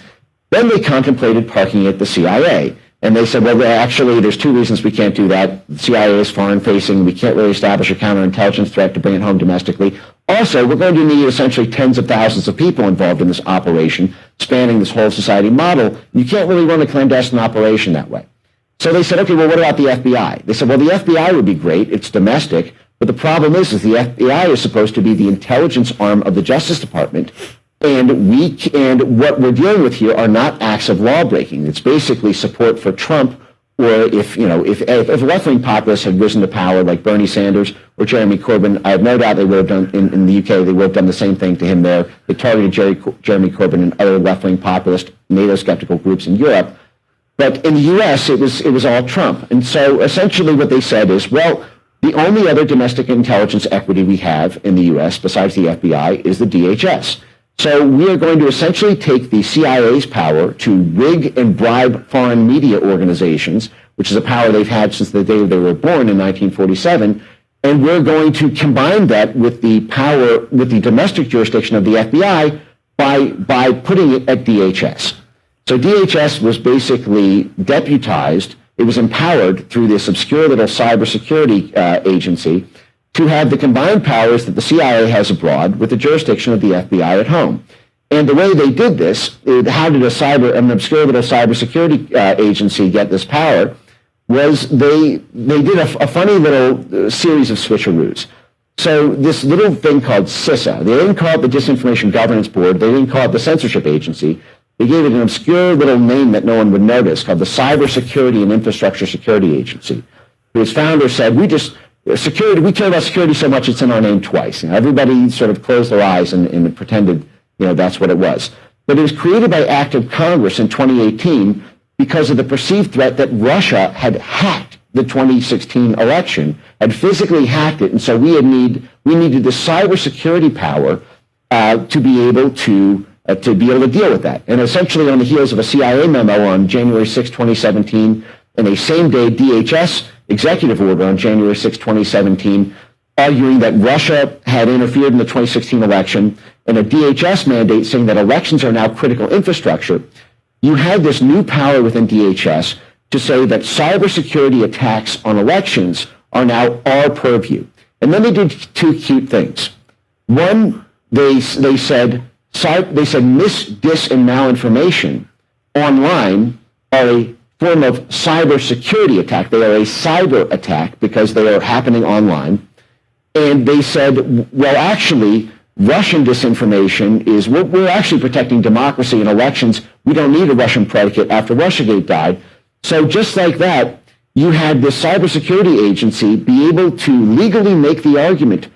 Then they contemplated parking at the CIA. And they said, well, actually, there's two reasons we can't do that. The CIA is foreign-facing. We can't really establish a counterintelligence threat to bring it home domestically. Also, we're going to need essentially tens of thousands of people involved in this operation, spanning this whole society model. You can't really run a clandestine operation that way. So they said, okay, well, what about the FBI? They said, well, the FBI would be great. It's domestic. But the problem is the FBI is supposed to be the intelligence arm of the Justice Department. And what we're dealing with here are not acts of law breaking. It's basically support for Trump, or if a left-wing populist had risen to power like Bernie Sanders or Jeremy Corbyn, I have no doubt they would have done in the UK. They would have done the same thing to him there. They targeted Jeremy Corbyn and other left-wing populist NATO-skeptical groups in Europe. But in the U.S., it was all Trump. And so essentially what they said is, well, the only other domestic intelligence equity we have in the U.S. besides the FBI is the DHS. So we are going to essentially take the CIA's power to rig and bribe foreign media organizations, which is a power they've had since the day they were born in 1947, and we're going to combine that with the power, with the domestic jurisdiction of the FBI by putting it at DHS. So DHS was basically deputized, it was empowered through this obscure little cybersecurity agency to have the combined powers that the CIA has abroad with the jurisdiction of the FBI at home. And the way they did this, how did an obscure little cybersecurity agency get this power, was they did a funny little series of switcheroos. So this little thing called CISA, they didn't call it the Disinformation Governance Board, they didn't call it the Censorship Agency, they gave it an obscure little name that no one would notice called the Cybersecurity and Infrastructure Security Agency, whose founder said, we care about security so much it's in our name twice. Everybody sort of closed their eyes and pretended, that's what it was. But it was created by act of Congress in 2018 because of the perceived threat that Russia had hacked the 2016 election, had physically hacked it, and so we needed the cybersecurity power to be able to deal with that. And essentially on the heels of a CIA memo on January 6, 2017, and a same-day DHS executive order on January 6, 2017, arguing that Russia had interfered in the 2016 election, and a DHS mandate saying that elections are now critical infrastructure, you had this new power within DHS to say that cybersecurity attacks on elections are now our purview. And then they did two cute things. One, they said mis, dis, and malinformation online are a form of cybersecurity attack. They are a cyber attack because they are happening online. And they said, well, actually, Russian disinformation is, we're actually protecting democracy and elections. We don't need a Russian predicate after Russiagate died. So just like that, you had this cybersecurity agency be able to legally make the argument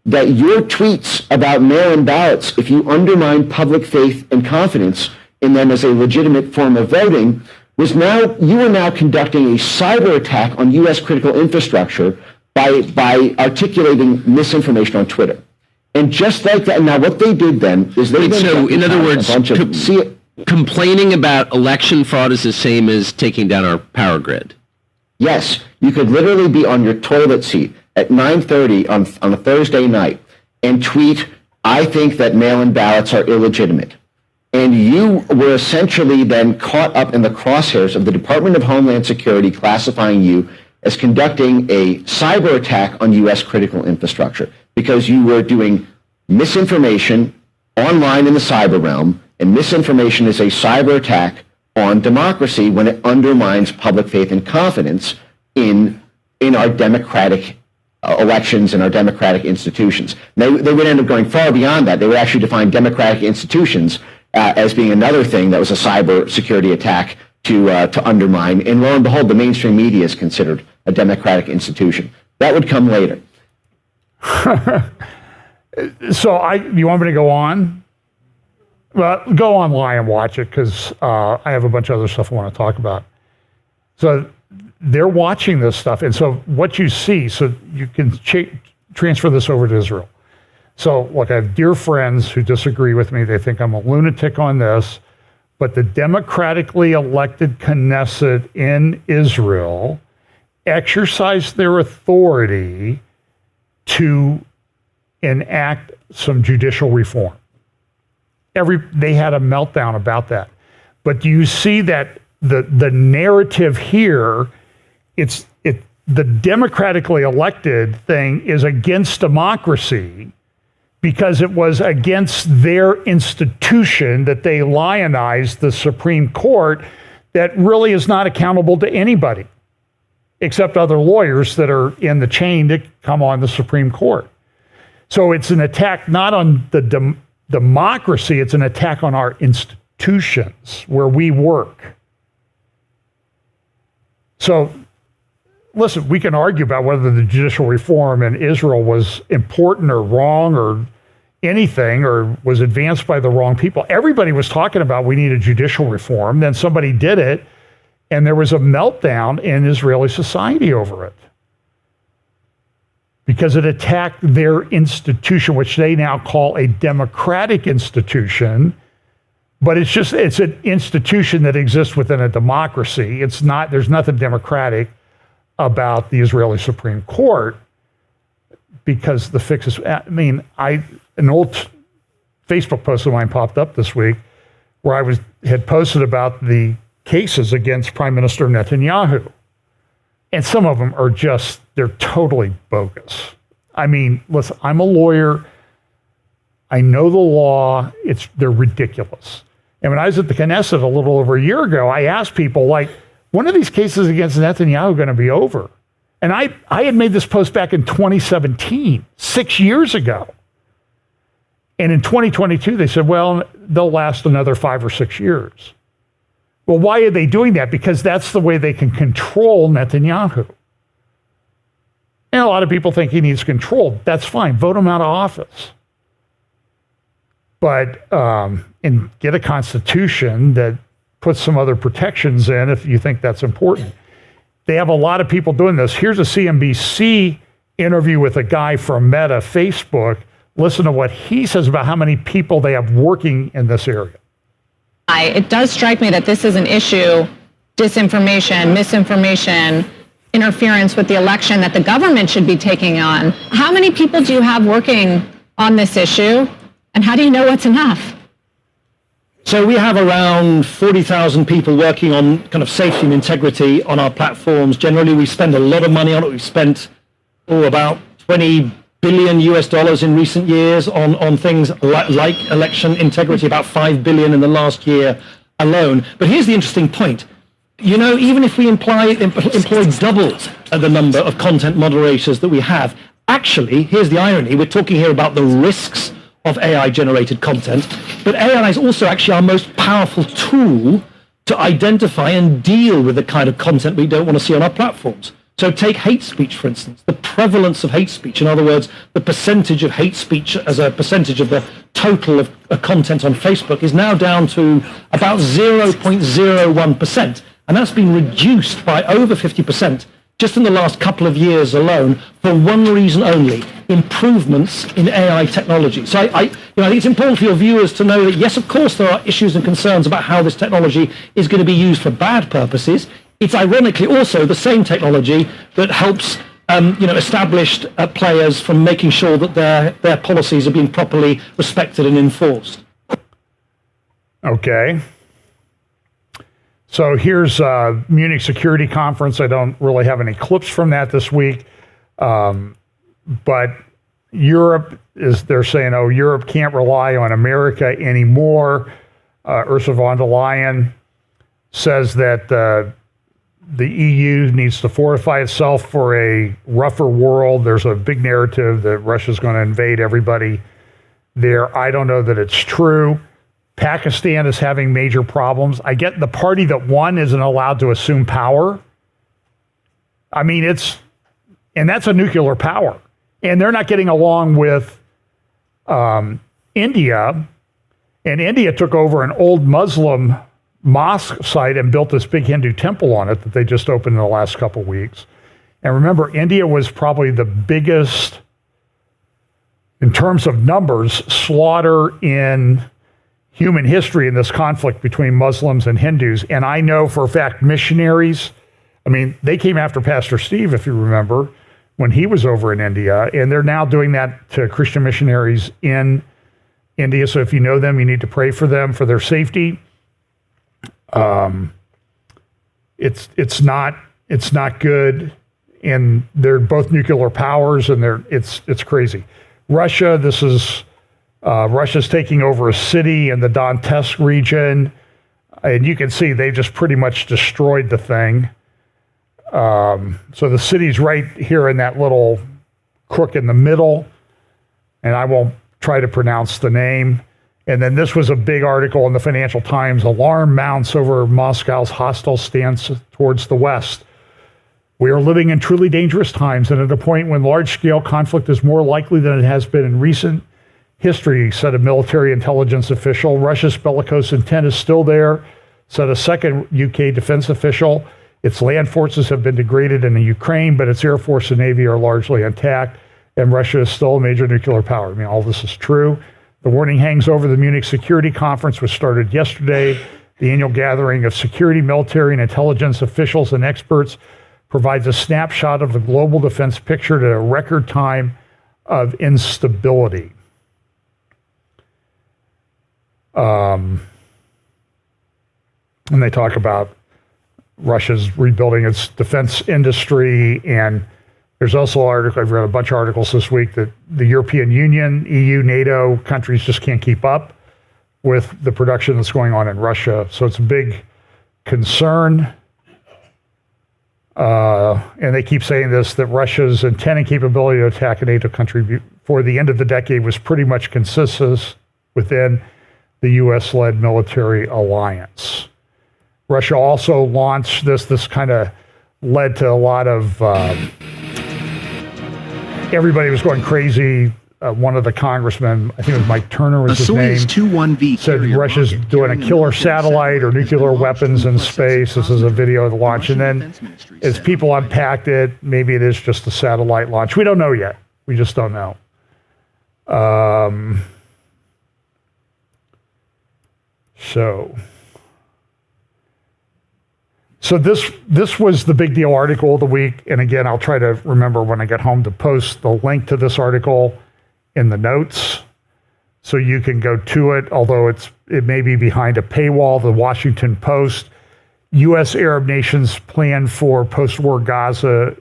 that your tweets about mail-in ballots, if you undermine public faith and confidence in them as a legitimate form of voting, you are now conducting a cyber attack on U.S. critical infrastructure by articulating misinformation on Twitter. And just like that, now what they did then is so in other words, complaining about election fraud is the same as taking down our power grid. Yes, you could literally be on your toilet seat at 9:30 on a Thursday night and tweet, I think that mail-in ballots are illegitimate. And you were essentially then caught up in the crosshairs of the Department of Homeland Security classifying you as conducting a cyber attack on U.S. critical infrastructure because you were doing misinformation online in the cyber realm, and misinformation is a cyber attack on democracy when it undermines public faith and confidence in our democratic elections and our democratic institutions. They would end up going far beyond that. They would actually define democratic institutions as being another thing that was a cyber security attack to undermine. And lo and behold, the mainstream media is considered a democratic institution. That would come later. So you want me to go on? Well, go online and watch it because I have a bunch of other stuff I want to talk about. So they're watching this stuff. And so what you see, so you can transfer this over to Israel. So look, I have dear friends who disagree with me. They think I'm a lunatic on this. But the democratically elected Knesset in Israel exercised their authority to enact some judicial reform. They had a meltdown about that. But do you see that the narrative here, the democratically elected thing is against democracy because it was against their institution that they lionized the Supreme Court that really is not accountable to anybody except other lawyers that are in the chain to come on the Supreme Court. So it's an attack not on the democracy, it's an attack on our institutions where we work. So, listen, we can argue about whether the judicial reform in Israel was important or wrong or anything or was advanced by the wrong people. Everybody was talking about we need a judicial reform. Then somebody did it, and there was a meltdown in Israeli society over it because it attacked their institution, which they now call a democratic institution. But it's an institution that exists within a democracy. There's nothing democratic about the Israeli Supreme Court because the fix is, an old Facebook post of mine popped up this week where I had posted about the cases against Prime Minister Netanyahu. And some of them are they're totally bogus. Listen, I'm a lawyer. I know the law. They're ridiculous. And when I was at the Knesset a little over a year ago, I asked people, when are these cases against Netanyahu going to be over? And I had made this post back in 2017, 6 years ago. And in 2022, they said, well, they'll last another 5 or 6 years. Well, why are they doing that? Because that's the way they can control Netanyahu. And a lot of people think he needs control. That's fine. Vote him out of office. But, and get a constitution that puts some other protections in if you think that's important. They have a lot of people doing this. Here's a CNBC interview with a guy from Meta, Facebook. Listen to what he says about how many people they have working in this area. It does strike me that this is an issue, disinformation, misinformation, interference with the election that the government should be taking on. How many people do you have working on this issue, and how do you know what's enough? So we have around 40,000 people working on kind of safety and integrity on our platforms. Generally, we spend a lot of money on it. We've spent about $20 billion in recent years on things like election integrity, about $5 billion in the last year alone. But here's the interesting point. Even if we employ double the number of content moderators that we have, actually, here's the irony. We're talking here about the risks of AI-generated content, but AI is also actually our most powerful tool to identify and deal with the kind of content we don't want to see on our platforms. So take hate speech, for instance. The prevalence of hate speech, in other words, the percentage of hate speech as a percentage of the total of content on Facebook is now down to about 0.01%. And that's been reduced by over 50% just in the last couple of years alone for one reason only: improvements in AI technology. So I think it's important for your viewers to know that, yes, of course, there are issues and concerns about how this technology is going to be used for bad purposes. It's ironically also the same technology that helps established players from making sure that their policies are being properly respected and enforced. Okay. So here's Munich Security Conference. I don't really have any clips from that this week. But Europe they're saying, Europe can't rely on America anymore. Ursula von der Leyen says that the EU needs to fortify itself for a rougher world. There's a big narrative that Russia's going to invade everybody there. I don't know that it's true. Pakistan is having major problems. I get the party that won isn't allowed to assume power. And that's a nuclear power. And they're not getting along with India. And India took over an old Muslim mosque site and built this big Hindu temple on it that they just opened in the last couple of weeks. And remember, India was probably the biggest, in terms of numbers, slaughter in human history in this conflict between Muslims and Hindus. And I know for a fact missionaries, they came after Pastor Steve, if you remember, when he was over in India, and they're now doing that to Christian missionaries in India. So if you know them, you need to pray for them, for their safety. It's not good, and they're both nuclear powers, and it's crazy. Russia, Russia's taking over a city in the Donetsk region, and you can see they just pretty much destroyed the thing. So the city's right here in that little crook in the middle, and I won't try to pronounce the name. And then this was a big article in the Financial Times. Alarm mounts over Moscow's hostile stance towards the West. We are living in truly dangerous times and at a point when large-scale conflict is more likely than it has been in recent history, said a military intelligence official. Russia's bellicose intent is still there, said a second UK defense official. Its land forces have been degraded in the Ukraine, but its air force and navy are largely intact, and Russia is still a major nuclear power. I mean, all this is true. The warning hangs over the Munich Security Conference, which started yesterday. The annual gathering of security, military, and intelligence officials and experts provides a snapshot of the global defense picture at a record time of instability. And they talk about Russia's rebuilding its defense industry, and there's also an article, I've read a bunch of articles this week, that the European Union, EU, NATO countries just can't keep up with the production that's going on in Russia. So it's a big concern. And they keep saying this, that Russia's intent and capability to attack a NATO country before the end of the decade was pretty much consistent within the US-led military alliance. Russia also launched this kind of led to a lot of, everybody was going crazy. One of the congressmen, I think it was Mike Turner was his name, said Russia's doing a killer satellite or nuclear weapons in space. This is a video of the launch. And then as people unpacked it, maybe it is just a satellite launch. We don't know yet. We just don't know. So this was the big deal article of the week. And again, I'll try to remember when I get home to post the link to this article in the notes so you can go to it, although it may be behind a paywall. The Washington Post, U.S. Arab nations plan for post-war Gaza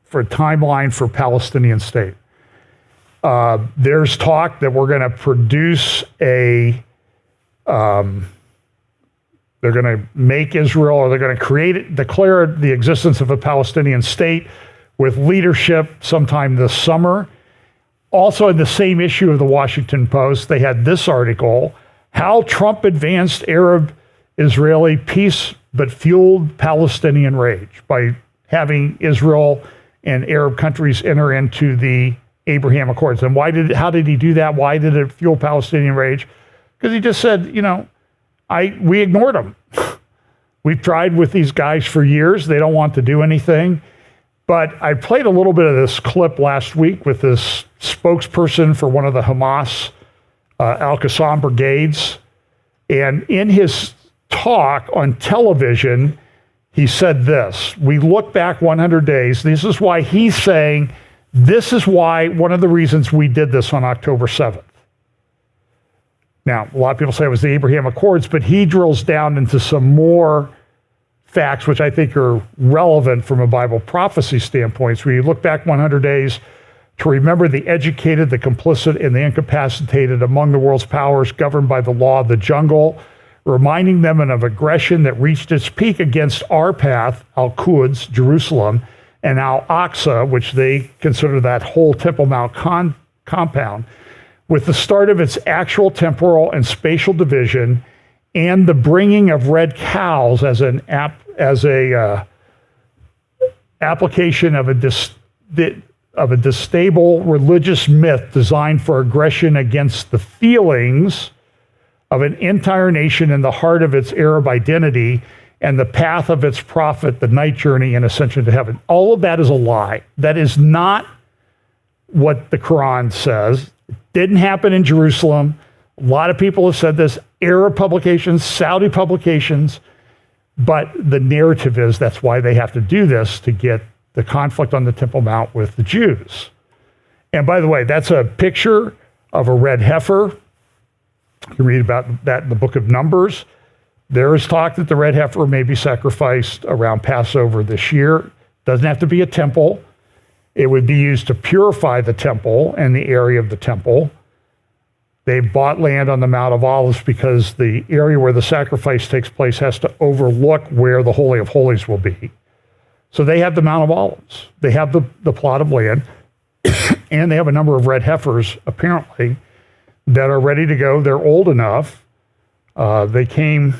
for a timeline for Palestinian state. There's talk that we're going to produce they're going to make Israel, or they're going to declare the existence of a Palestinian state with leadership sometime this summer. Also, in the same issue of the Washington Post, they had this article, How Trump Advanced Arab-Israeli Peace but Fueled Palestinian Rage, by having Israel and Arab countries enter into the Abraham Accords. And how did he do that? Why did it fuel Palestinian rage? Because he just said, we ignored them. We've tried with these guys for years. They don't want to do anything. But I played a little bit of this clip last week with this spokesperson for one of the Hamas Al-Qassam brigades. And in his talk on television, he said this: we look back 100 days. This is why he's saying, this is why one of the reasons we did this on October 7th. Now, a lot of people say it was the Abraham Accords, but he drills down into some more facts, which I think are relevant from a Bible prophecy standpoint. So you look back 100 days to remember the educated, the complicit, and the incapacitated among the world's powers governed by the law of the jungle, reminding them of aggression that reached its peak against our path, Al-Quds, Jerusalem, and Al-Aqsa, which they consider that whole Temple Mount compound, with the start of its actual temporal and spatial division and the bringing of red cows as a application of a destable religious myth designed for aggression against the feelings of an entire nation in the heart of its Arab identity and the path of its prophet, the night journey and ascension to heaven. All of that is a lie. That is not what the Quran says. It didn't happen in Jerusalem. A lot of people have said this, Arab publications, Saudi publications, but the narrative is that's why they have to do this, to get the conflict on the Temple Mount with the Jews. And by the way, that's a picture of a red heifer. You can read about that in the book of Numbers. There is talk that the red heifer may be sacrificed around Passover this year. Doesn't have to be a temple. It would be used to purify the temple and the area of the temple. They've bought land on the Mount of Olives because the area where the sacrifice takes place has to overlook where the Holy of Holies will be. So they have the Mount of Olives. They have the plot of land, and they have a number of red heifers, apparently, that are ready to go. They're old enough. They came,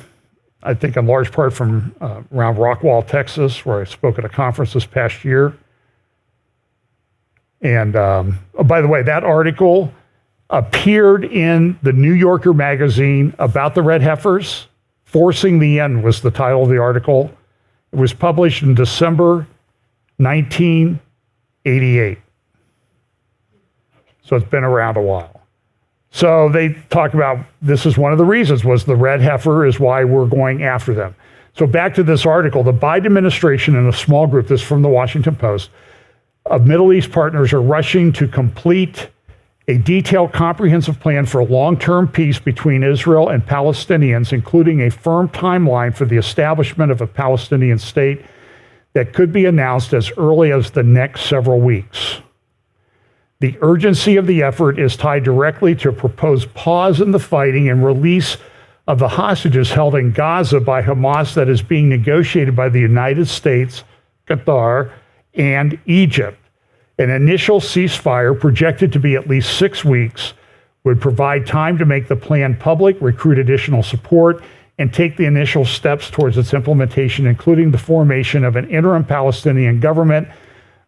I think, in large part from around Rockwall, Texas, where I spoke at a conference this past year. And by the way, that article appeared in the New Yorker magazine about the red heifers. Forcing the End was the title of the article. It was published in December 1988. So it's been around a while. So they talk about this is one of the reasons was the red heifer is why we're going after them. So back to this article, the Biden administration and a small group, this is from the Washington Post, of Middle East partners are rushing to complete a detailed, comprehensive plan for long-term peace between Israel and Palestinians, including a firm timeline for the establishment of a Palestinian state that could be announced as early as the next several weeks. The urgency of the effort is tied directly to a proposed pause in the fighting and release of the hostages held in Gaza by Hamas that is being negotiated by the United States, Qatar, and Egypt. An initial ceasefire, projected to be at least 6 weeks, would provide time to make the plan public, recruit additional support, and take the initial steps towards its implementation, including the formation of an interim Palestinian government,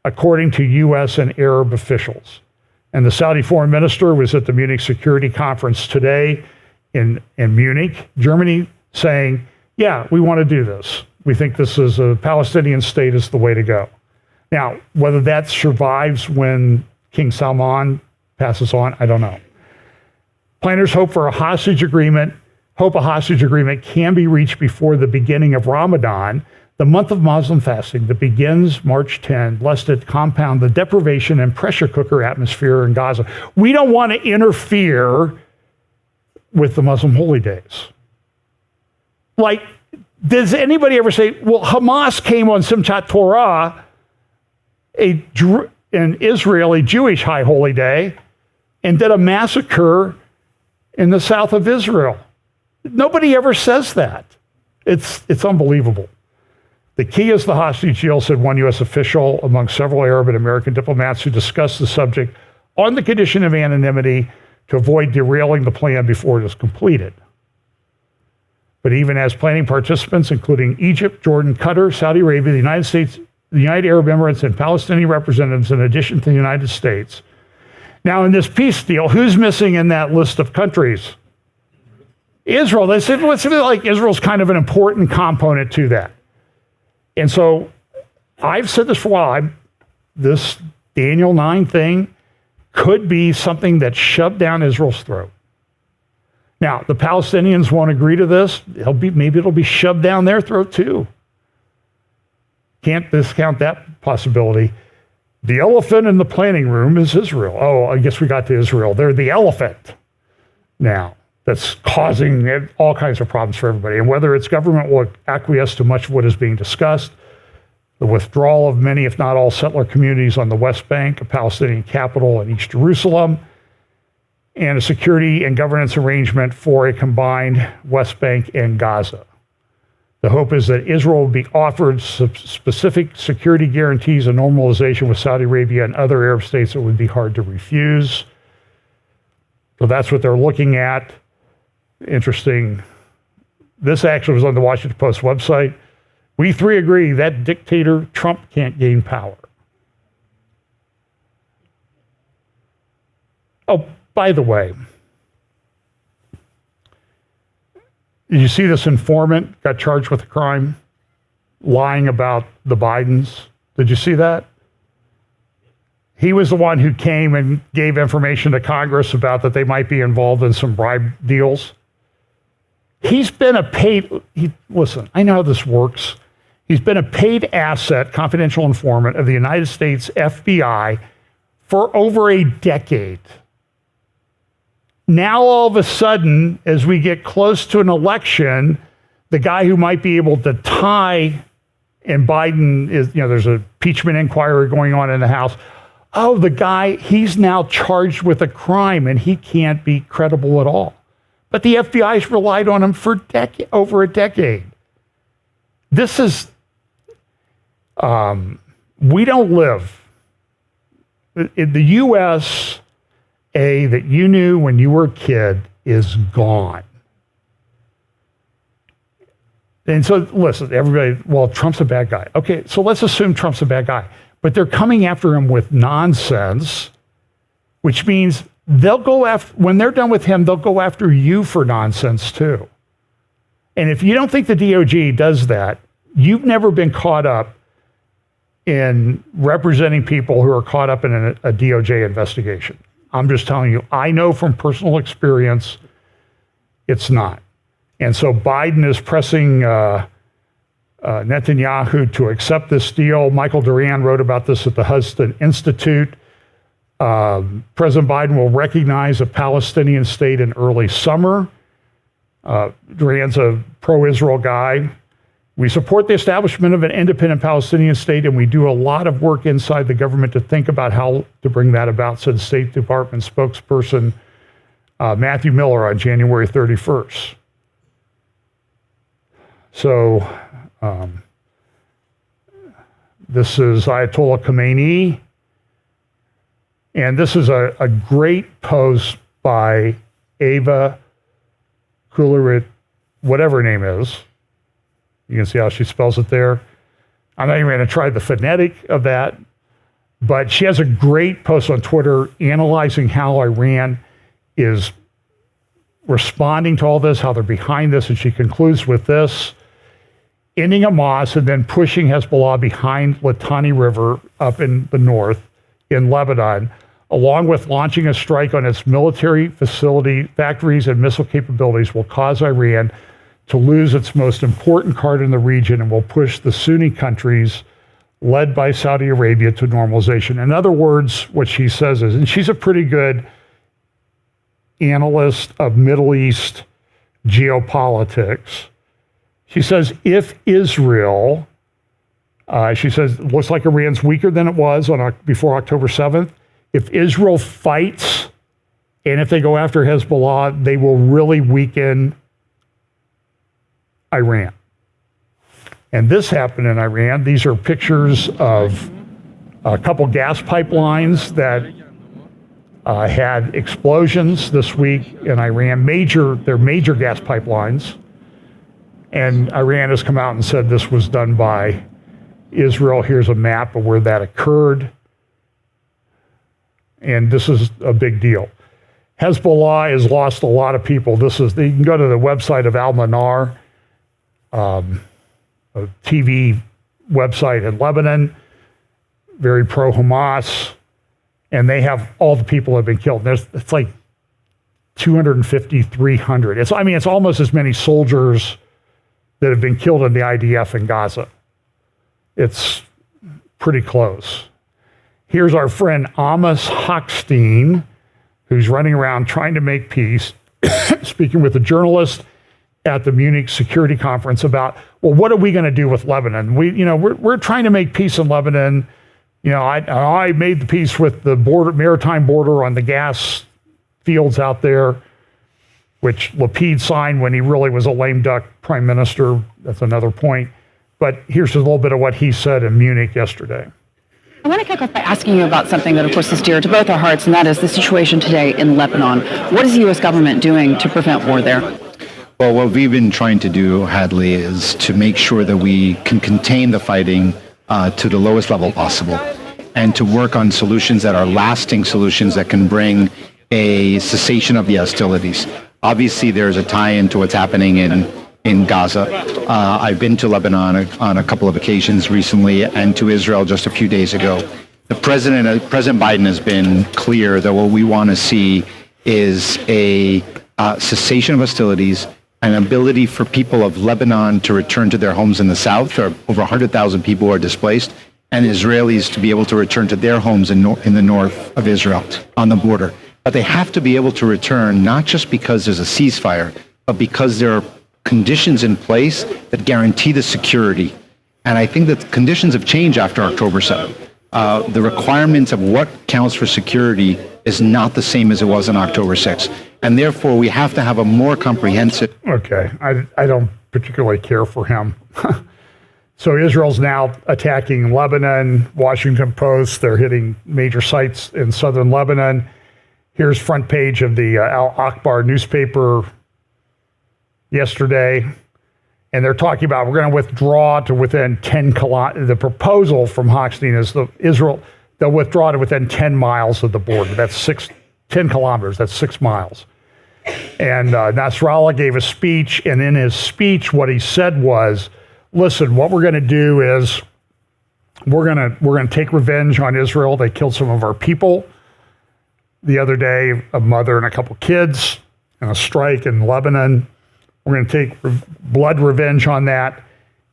according to U.S. and Arab officials. And the Saudi foreign minister was at the Munich Security Conference today in Munich, Germany, saying, yeah, we want to do this. We think this is a Palestinian state is the way to go. Now, whether that survives when King Salman passes on, I don't know. Planners hope a hostage agreement can be reached before the beginning of Ramadan, the month of Muslim fasting that begins March 10, lest it compound the deprivation and pressure cooker atmosphere in Gaza. We don't want to interfere with the Muslim holy days. Like, does anybody ever say, well, Hamas came on Simchat Torah, an Israeli Jewish high holy day, and did a massacre in the south of Israel? Nobody ever says that. It's unbelievable. The key is the hostage deal, said one U.S. official among several Arab and American diplomats who discussed the subject on the condition of anonymity to avoid derailing the plan before it is completed. But even as planning participants, including Egypt, Jordan, Qatar, Saudi Arabia, the United States, the United Arab Emirates, and Palestinian representatives, in addition to the United States. Now, in this peace deal, who's missing in that list of countries? Israel. They said, well, it's like Israel's kind of an important component to that. And so I've said this for a while. This Daniel 9 thing could be something that's shoved down Israel's throat. Now, the Palestinians won't agree to this. Maybe it'll be shoved down their throat too. Can't discount that possibility. The elephant in the planning room is Israel. Oh, I guess we got to Israel. They're the elephant now that's causing all kinds of problems for everybody. And whether its government will acquiesce to much of what is being discussed, the withdrawal of many, if not all, settler communities on the West Bank, a Palestinian capital in East Jerusalem, and a security and governance arrangement for a combined West Bank and Gaza. The hope is that Israel will be offered specific security guarantees and normalization with Saudi Arabia and other Arab states that would be hard to refuse. So that's what they're looking at. Interesting. This actually was on the Washington Post website. We three agree that dictator Trump can't gain power. Oh, by the way, did you see this informant got charged with a crime? Lying about the Bidens. Did you see that? He was the one who came and gave information to Congress about that they might be involved in some bribe deals. He's been a paid, listen, I know how this works. He's been a paid asset, confidential informant of the United States FBI for over a decade. Now, all of a sudden, as we get close to an election, the guy who might be able to tie, and Biden is, there's an impeachment inquiry going on in the House. Oh, the guy, he's now charged with a crime and he can't be credible at all. But the FBI's relied on him for over a decade. This is, we don't live. In the USA that you knew when you were a kid is gone. And so, listen, everybody, well, Trump's a bad guy. Okay, so let's assume Trump's a bad guy. But they're coming after him with nonsense, which means they'll go after, when they're done with him, they'll go after you for nonsense too. And if you don't think the DOJ does that, you've never been caught up in representing people who are caught up in a DOJ investigation. I'm just telling you, I know from personal experience, it's not. And so Biden is pressing Netanyahu to accept this deal. Michael Duran wrote about this at the Hudson Institute. President Biden will recognize a Palestinian state in early summer. Duran's a pro-Israel guy. We support the establishment of an independent Palestinian state, and we do a lot of work inside the government to think about how to bring that about, said State Department spokesperson Matthew Miller on January 31st. So this is Ayatollah Khamenei, and this is a great post by Ava Cloward, whatever her name is. You can see how she spells it there. I'm not even going to try the phonetic of that, but she has a great post on Twitter analyzing how Iran is responding to all this, how they're behind this, and she concludes with this: ending Hamas and then pushing Hezbollah behind Litani River up in the north in Lebanon, along with launching a strike on its military factories and missile capabilities, will cause Iran to lose its most important card in the region and will push the Sunni countries led by Saudi Arabia to normalization. In other words, what she says is, and she's a pretty good analyst of Middle East geopolitics, she says, if Israel, she says, it looks like Iran's weaker than it was before October 7th. If Israel fights and if they go after Hezbollah, they will really weaken Iran. And this happened in Iran. These are pictures of a couple gas pipelines that had explosions this week in Iran. They're major gas pipelines. And Iran has come out and said this was done by Israel. Here's a map of where that occurred. And this is a big deal. Hezbollah has lost a lot of people. You can go to the website of Al-Manar, a TV website in Lebanon, very pro-Hamas, and they have all the people that have been killed. It's like 250, 300. It's almost as many soldiers that have been killed in the IDF in Gaza. It's pretty close. Here's our friend Amos Hochstein, who's running around trying to make peace, speaking with a journalist at the Munich Security Conference about, well, what are we going to do with Lebanon? We're trying to make peace in Lebanon. I made the peace with the maritime border on the gas fields out there, which Lapid signed when he really was a lame duck prime minister. That's another point. But here's a little bit of what he said in Munich yesterday. I want to kick off by asking you about something that, of course, is dear to both our hearts, and that is the situation today in Lebanon. What is the U.S. government doing to prevent war there? Well, what we've been trying to do, Hadley, is to make sure that we can contain the fighting to the lowest level possible and to work on solutions that are lasting solutions that can bring a cessation of the hostilities. Obviously, there's a tie-in to what's happening in Gaza. I've been to Lebanon on a couple of occasions recently and to Israel just a few days ago. President Biden has been clear that what we want to see is a cessation of hostilities, an ability for people of Lebanon to return to their homes in the south. There are over 100,000 people who are displaced, and Israelis to be able to return to their homes in the north of Israel on the border. But they have to be able to return not just because there's a ceasefire, but because there are conditions in place that guarantee the security. And I think that conditions have changed after October 7th. The requirements of what counts for security is not the same as it was on October 6th. And therefore, we have to have a more comprehensive... Okay, I don't particularly care for him. So Israel's now attacking Lebanon, Washington Post. They're hitting major sites in southern Lebanon. Here's front page of the Al Akhbar newspaper yesterday. And they're talking about, we're going to withdraw to within 10 kilometers. The proposal from Hochstein is they'll withdraw to within 10 miles of the border. That's 10 kilometers. That's 6 miles. And Nasrallah gave a speech. And in his speech, what he said was, listen, what we're going to do is we're going to take revenge on Israel. They killed some of our people the other day, a mother and a couple kids in a strike in Lebanon. We're going to take blood revenge on that.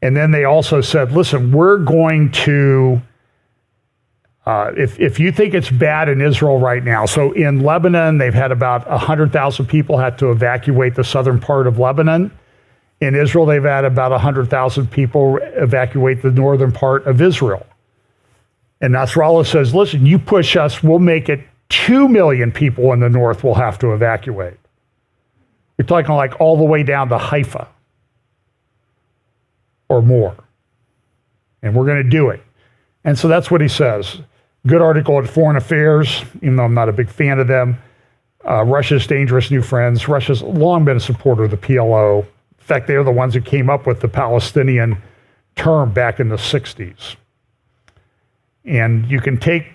And then they also said, listen, we're going to, if you think it's bad in Israel right now, so in Lebanon, they've had about 100,000 people had to evacuate the southern part of Lebanon. In Israel, they've had about 100,000 people evacuate the northern part of Israel. And Nasrallah says, listen, you push us, we'll make it 2 million people in the north will have to evacuate. You're talking like all the way down to Haifa or more. And we're going to do it. And so that's what he says. Good article at Foreign Affairs, even though I'm not a big fan of them. Russia's dangerous new friends. Russia's long been a supporter of the PLO. In fact, they're the ones who came up with the Palestinian term back in the 60s. And you can take,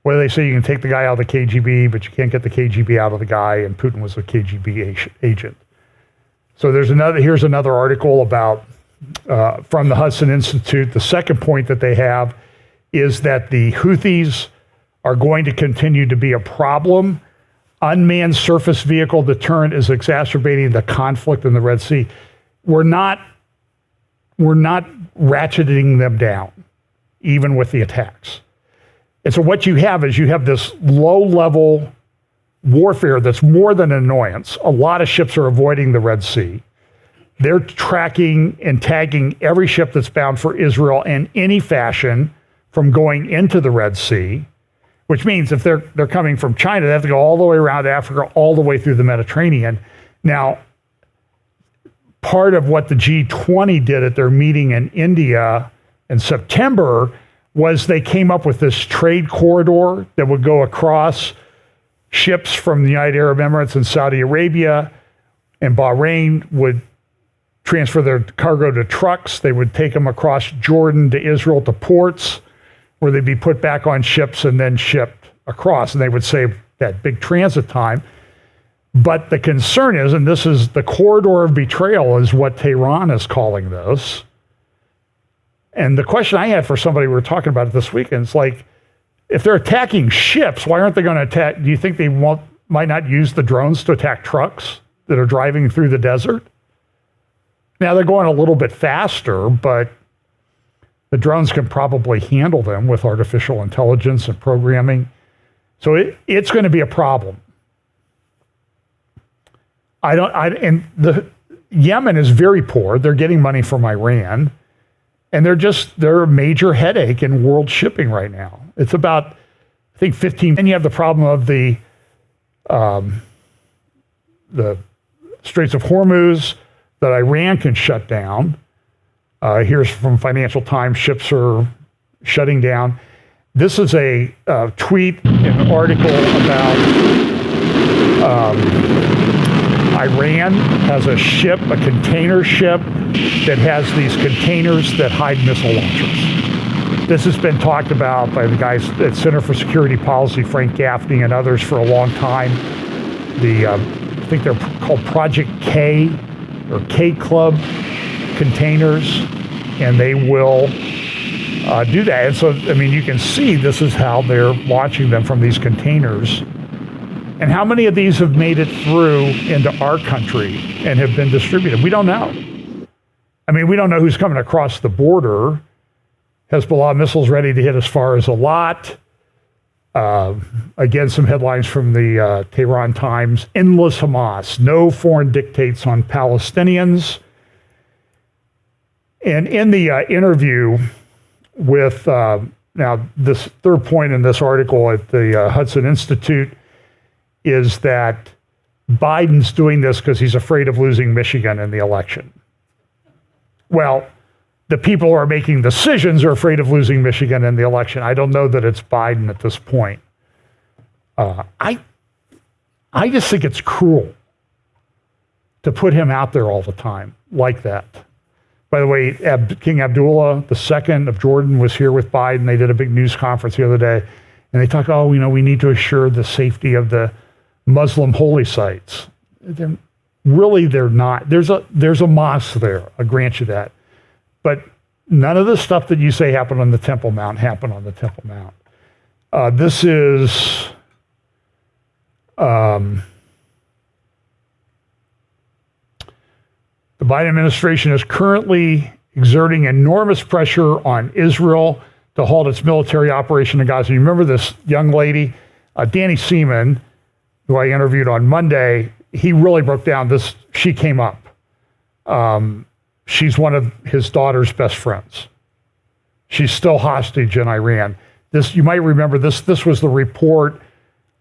what do they say? You can take the guy out of the KGB, but you can't get the KGB out of the guy, and Putin was a KGB agent. So here's another article about, from the Hudson Institute. The second point that they have is that the Houthis are going to continue to be a problem. Unmanned surface vehicle deterrent is exacerbating the conflict in the Red Sea. We're not ratcheting them down, even with the attacks. And so what you have is this low-level warfare that's more than an annoyance. A lot of ships are avoiding the Red Sea. They're tracking and tagging every ship that's bound for Israel in any fashion from going into the Red Sea, which means if they're coming from China, they have to go all the way around Africa, all the way through the Mediterranean. Now, part of what the G20 did at their meeting in India in September was they came up with this trade corridor that would go across ships from the United Arab Emirates and Saudi Arabia, and Bahrain would transfer their cargo to trucks. They would take them across Jordan to Israel to ports where they'd be put back on ships and then shipped across, and they would save that big transit time. But the concern is, and this is the corridor of betrayal is what Tehran is calling this. And the question I had for somebody, we were talking about it this weekend, it's like, if they're attacking ships, why aren't they going to attack? Do you think they might not use the drones to attack trucks that are driving through the desert? Now, they're going a little bit faster, but the drones can probably handle them with artificial intelligence and programming. So it's going to be a problem. Yemen is very poor. They're getting money from Iran. And they're a major headache in world shipping right now. It's about, I think, 15. And you have the problem of the Straits of Hormuz that Iran can shut down. Here's from Financial Times, ships are shutting down. This is a tweet, an article about Iran has a ship, a container ship, that has these containers that hide missile launchers. This has been talked about by the guys at Center for Security Policy, Frank Gaffney and others, for a long time. I think they're called Project K or K Club containers, and they will do that. And so, I mean, you can see this is how they're launching them from these containers. And how many of these have made it through into our country and have been distributed? We don't know. I mean, we don't know who's coming across the border. Hezbollah missiles ready to hit as far as Eilat. Again, some headlines from the Tehran Times. Endless Hamas. No foreign dictates on Palestinians. And in the interview with, now this third point in this article at the Hudson Institute is that Biden's doing this because he's afraid of losing Michigan in the election. Well, the people who are making decisions are afraid of losing Michigan in the election. I don't know that it's Biden at this point. I just think it's cruel to put him out there all the time like that. By the way, King Abdullah II of Jordan was here with Biden. They did a big news conference the other day, and they talked, we need to assure the safety of the Muslim holy sites. They're not. There's a mosque there. I grant you that. But none of the stuff that you say happened on the Temple Mount happened on the Temple Mount. This is the Biden administration is currently exerting enormous pressure on Israel to halt its military operation in Gaza. You remember this young lady, Danny Seaman, who I interviewed on Monday. He really broke down this. She came up. She's one of his daughter's best friends. She's still hostage in Iran. You might remember this. This was the report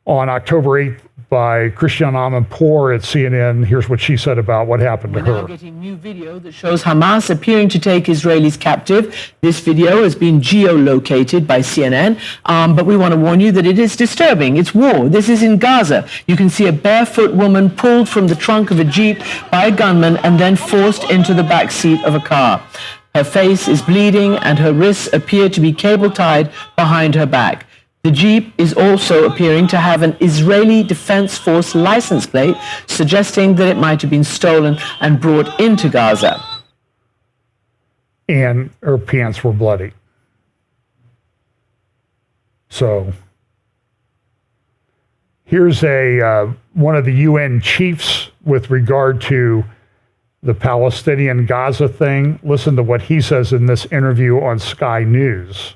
on October 8th by Christiane Amanpour at CNN. Here's what she said about what happened to her. We're now getting new video that shows Hamas appearing to take Israelis captive. This video has been geolocated by CNN, but we want to warn you that it is disturbing. It's war. This is in Gaza. You can see a barefoot woman pulled from the trunk of a Jeep by a gunman and then forced into the back seat of a car. Her face is bleeding and her wrists appear to be cable-tied behind her back. The Jeep is also appearing to have an Israeli Defense Force license plate, suggesting that it might have been stolen and brought into Gaza. And her pants were bloody. So here's one of the UN chiefs with regard to the Palestinian Gaza thing. Listen to what he says in this interview on Sky News.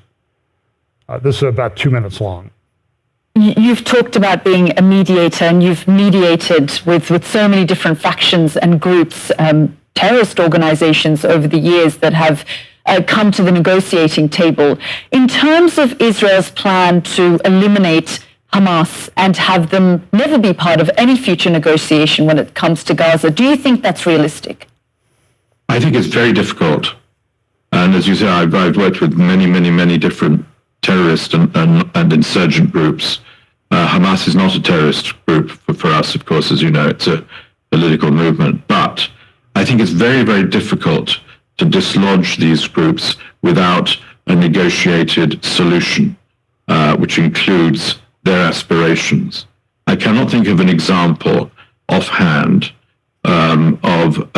This is about 2 minutes long. You've talked about being a mediator, and you've mediated with so many different factions and groups, terrorist organizations over the years that have come to the negotiating table. In terms of Israel's plan to eliminate Hamas and have them never be part of any future negotiation when it comes to Gaza, do you think that's realistic? I think it's very difficult. And as you say, I've worked with many different terrorist and insurgent groups. Hamas is not a terrorist group for us, of course, as you know. It's a political movement. But I think it's very difficult to dislodge these groups without a negotiated solution, which includes their aspirations. I cannot think of an example offhand of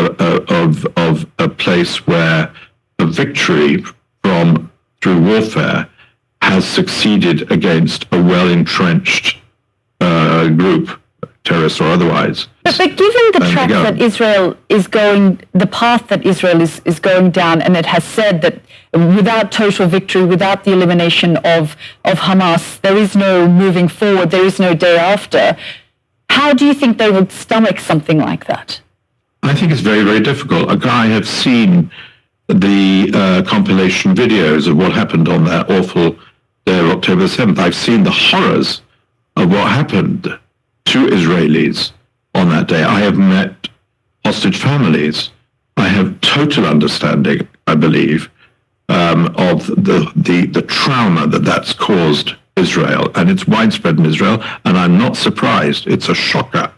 a place where a victory through warfare has succeeded against a well-entrenched group, terrorist or otherwise. But given the track that Israel is going, the path that Israel is going down, and it has said that without total victory, without the elimination of Hamas, there is no moving forward, there is no day after. How do you think they would stomach something like that? I think it's very difficult. I have seen the compilation videos of what happened on that awful day of October 7th. I've seen the horrors of what happened to Israelis on that day. I have met hostage families. I have total understanding, I believe, of the trauma that's caused Israel, and it's widespread in Israel, and I'm not surprised. It's a shocker.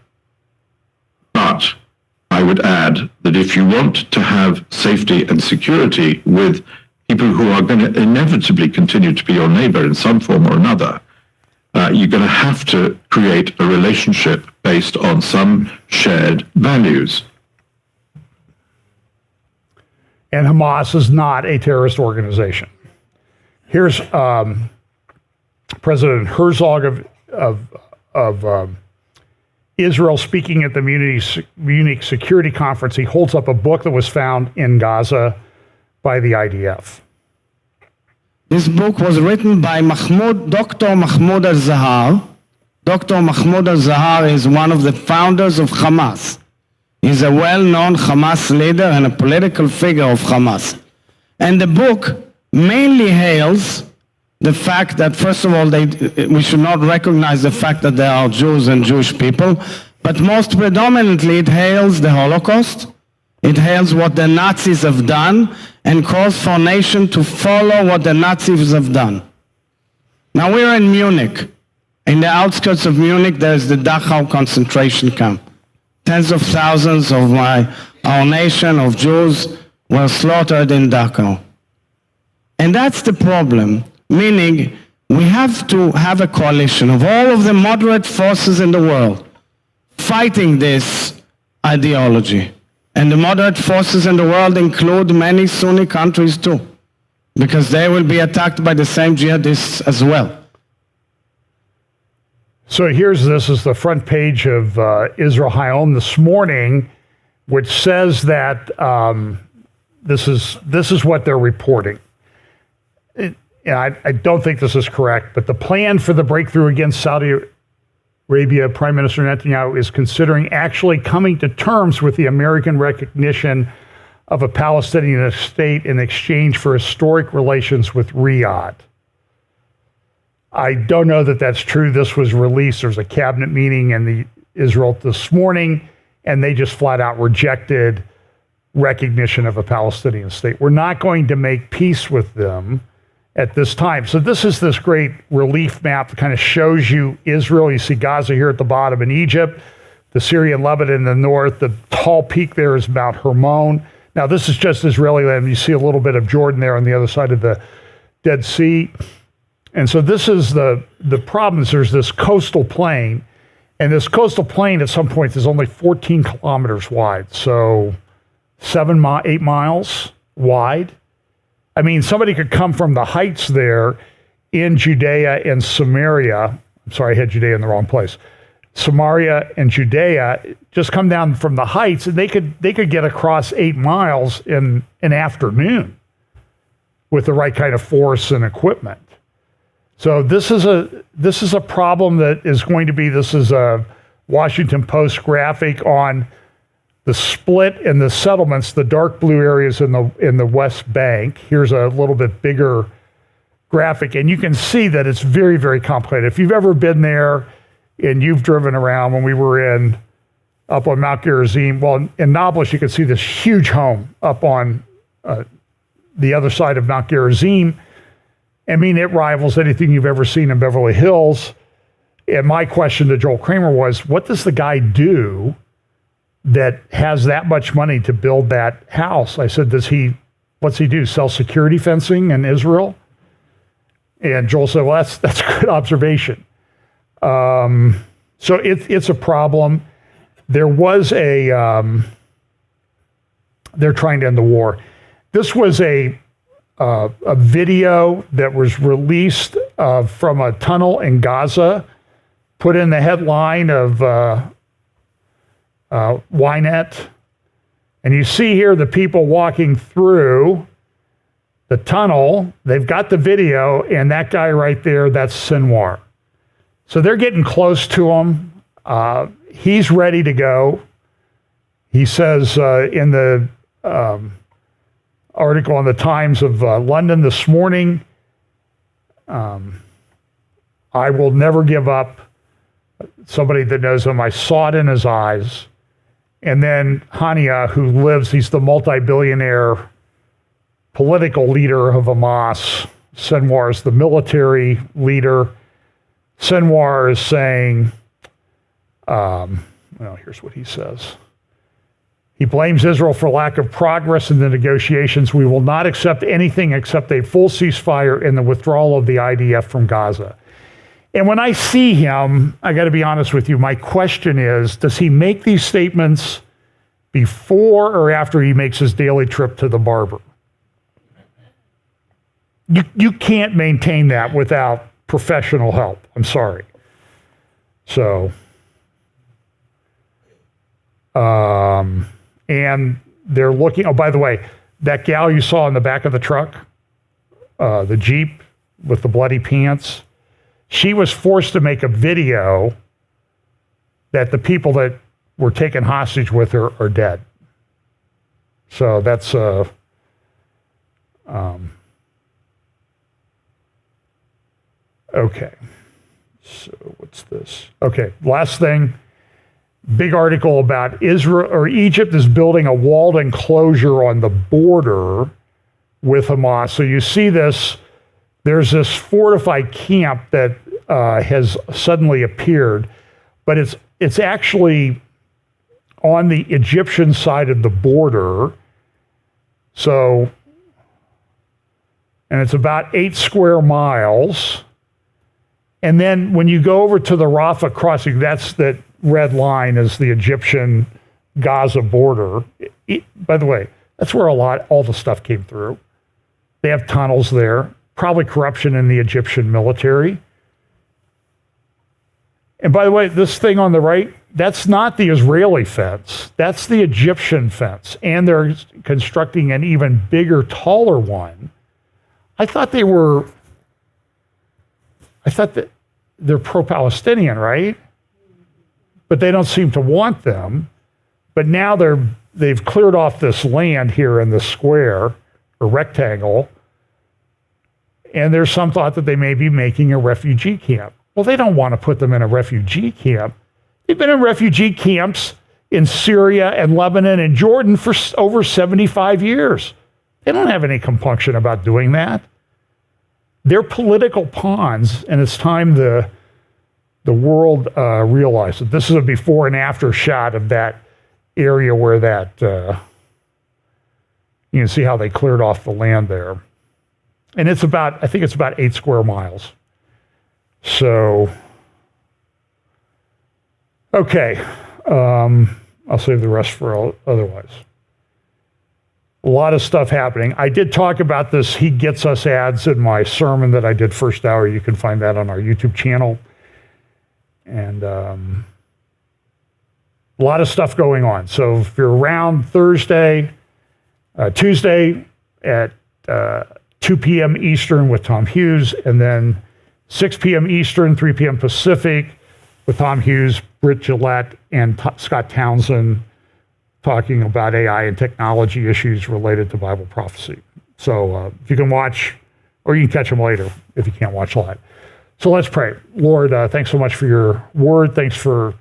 But I would add that if you want to have safety and security with people who are going to inevitably continue to be your neighbor in some form or another, you're going to have to create a relationship based on some shared values. And Hamas is not a terrorist organization. Here's President Herzog of Israel speaking at the Munich Security Conference. He holds up a book that was found in Gaza by the IDF. This book was written by Dr. Mahmoud al-Zahar. Dr. Mahmoud al-Zahar is one of the founders of Hamas. He's a well-known Hamas leader and a political figure of Hamas. And the book mainly hails the fact that, first of all, we should not recognize the fact that there are Jews and Jewish people, but most predominantly it hails the Holocaust. It hails what the Nazis have done and calls for nation to follow what the Nazis have done. Now we're in Munich. In the outskirts of Munich, there's the Dachau concentration camp. Tens of thousands of our nation, of Jews, were slaughtered in Dachau. And that's the problem, meaning we have to have a coalition of all of the moderate forces in the world fighting this ideology. And the moderate forces in the world include many Sunni countries too, because they will be attacked by the same jihadists as well. So this is the front page of Israel Hayom this morning, which says that this is what they're reporting. I don't think this is correct, but the plan for the breakthrough against Saudi Arabia, Prime Minister Netanyahu is considering actually coming to terms with the American recognition of a Palestinian state in exchange for historic relations with Riyadh. I don't know that that's true. This was released. There's a cabinet meeting in Israel this morning, and they just flat out rejected recognition of a Palestinian state. We're not going to make peace with them at this time. So this is this great relief map that kind of shows you Israel. You see Gaza here at the bottom in Egypt, the Syria and Lebanon in the north. The tall peak there is Mount Hermon. Now this is just Israeli land. You see a little bit of Jordan there on the other side of the Dead Sea. And so this is the problem is there's this coastal plain, and this coastal plain at some points is only 14 kilometers wide. So 8 miles wide. I mean, somebody could come from the heights there in Judea and Samaria. I'm sorry, I had Judea in the wrong place. Samaria and Judea, just come down from the heights, and they could get across 8 miles in an afternoon with the right kind of force and equipment. So this is a problem that is going to be. This is a Washington Post graphic on the split in the settlements, the dark blue areas in the West Bank. Here's a little bit bigger graphic, and you can see that it's very, very complicated. If you've ever been there and you've driven around, when we were up on Mount Gerizim, well, in Nablus, you can see this huge home up on the other side of Mount Gerizim. I mean, it rivals anything you've ever seen in Beverly Hills. And my question to Joel Kramer was, what does the guy do that has that much money to build that house? I said, what's he do? Sell security fencing in Israel? And Joel said, well, that's a good observation. So it's a problem. There was they're trying to end the war. This was a video that was released from a tunnel in Gaza, put in the headline of Ynet. And you see here the people walking through the tunnel. They've got the video, and that guy right there, that's Sinwar. So they're getting close to him. He's ready to go. He says in the article on the Times of London this morning, I will never give up. Somebody that knows him, I saw it in his eyes. And then Hania, who he's the multi-billionaire political leader of Hamas. Sinwar is the military leader. Sinwar is saying, here's what he says. He blames Israel for lack of progress in the negotiations. We will not accept anything except a full ceasefire and the withdrawal of the IDF from Gaza. And when I see him, I got to be honest with you, my question is, does he make these statements before or after he makes his daily trip to the barber? You can't maintain that without professional help. I'm sorry. So, and they're looking, oh, by the way, that gal you saw in the back of the truck, the Jeep with the bloody pants. She was forced to make a video that the people that were taken hostage with her are dead. So that's okay. So what's this? Okay, last thing. Big article about Israel or Egypt is building a walled enclosure on the border with Hamas. So you see this, there's this fortified camp that has suddenly appeared, but it's actually on the Egyptian side of the border. So, and it's about 8 square miles. And then when you go over to the Rafah crossing, that's that red line is the Egyptian Gaza border. By the way, that's where all the stuff came through. They have tunnels there, probably corruption in the Egyptian military. And by the way, this thing on the right, that's not the Israeli fence. That's the Egyptian fence. And they're constructing an even bigger, taller one. I thought that they're pro-Palestinian, right? But they don't seem to want them. But now they've cleared off this land here in the square or rectangle. And there's some thought that they may be making a refugee camp. Well, they don't want to put them in a refugee camp. They've been in refugee camps in Syria and Lebanon and Jordan for over 75 years. They don't have any compunction about doing that. They're political pawns, and it's time the world realized it. This is a before and after shot of that area where that, you can see how they cleared off the land there. And I think it's about 8 square miles. So, okay, I'll save the rest for otherwise. A lot of stuff happening. I did talk about this He Gets Us ads in my sermon that I did first hour. You can find that on our YouTube channel. And a lot of stuff going on. So if you're around Tuesday at 2 p.m. Eastern with Tom Hughes, and then 6 p.m. Eastern, 3 p.m. Pacific with Tom Hughes, Britt Gillette, and Scott Townsend talking about AI and technology issues related to Bible prophecy. So if you can watch, or you can catch them later if you can't watch live. So let's pray. Lord, thanks so much for your word. Thanks for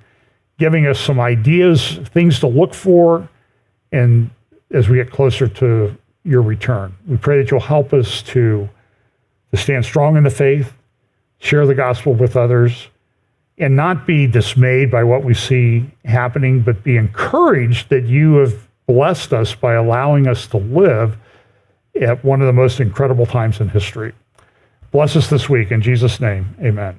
giving us some ideas, things to look for, and as we get closer to your return. We pray that you'll help us to stand strong in the faith, share the gospel with others, and not be dismayed by what we see happening, but be encouraged that you have blessed us by allowing us to live at one of the most incredible times in history. Bless us this week. In Jesus' name, amen.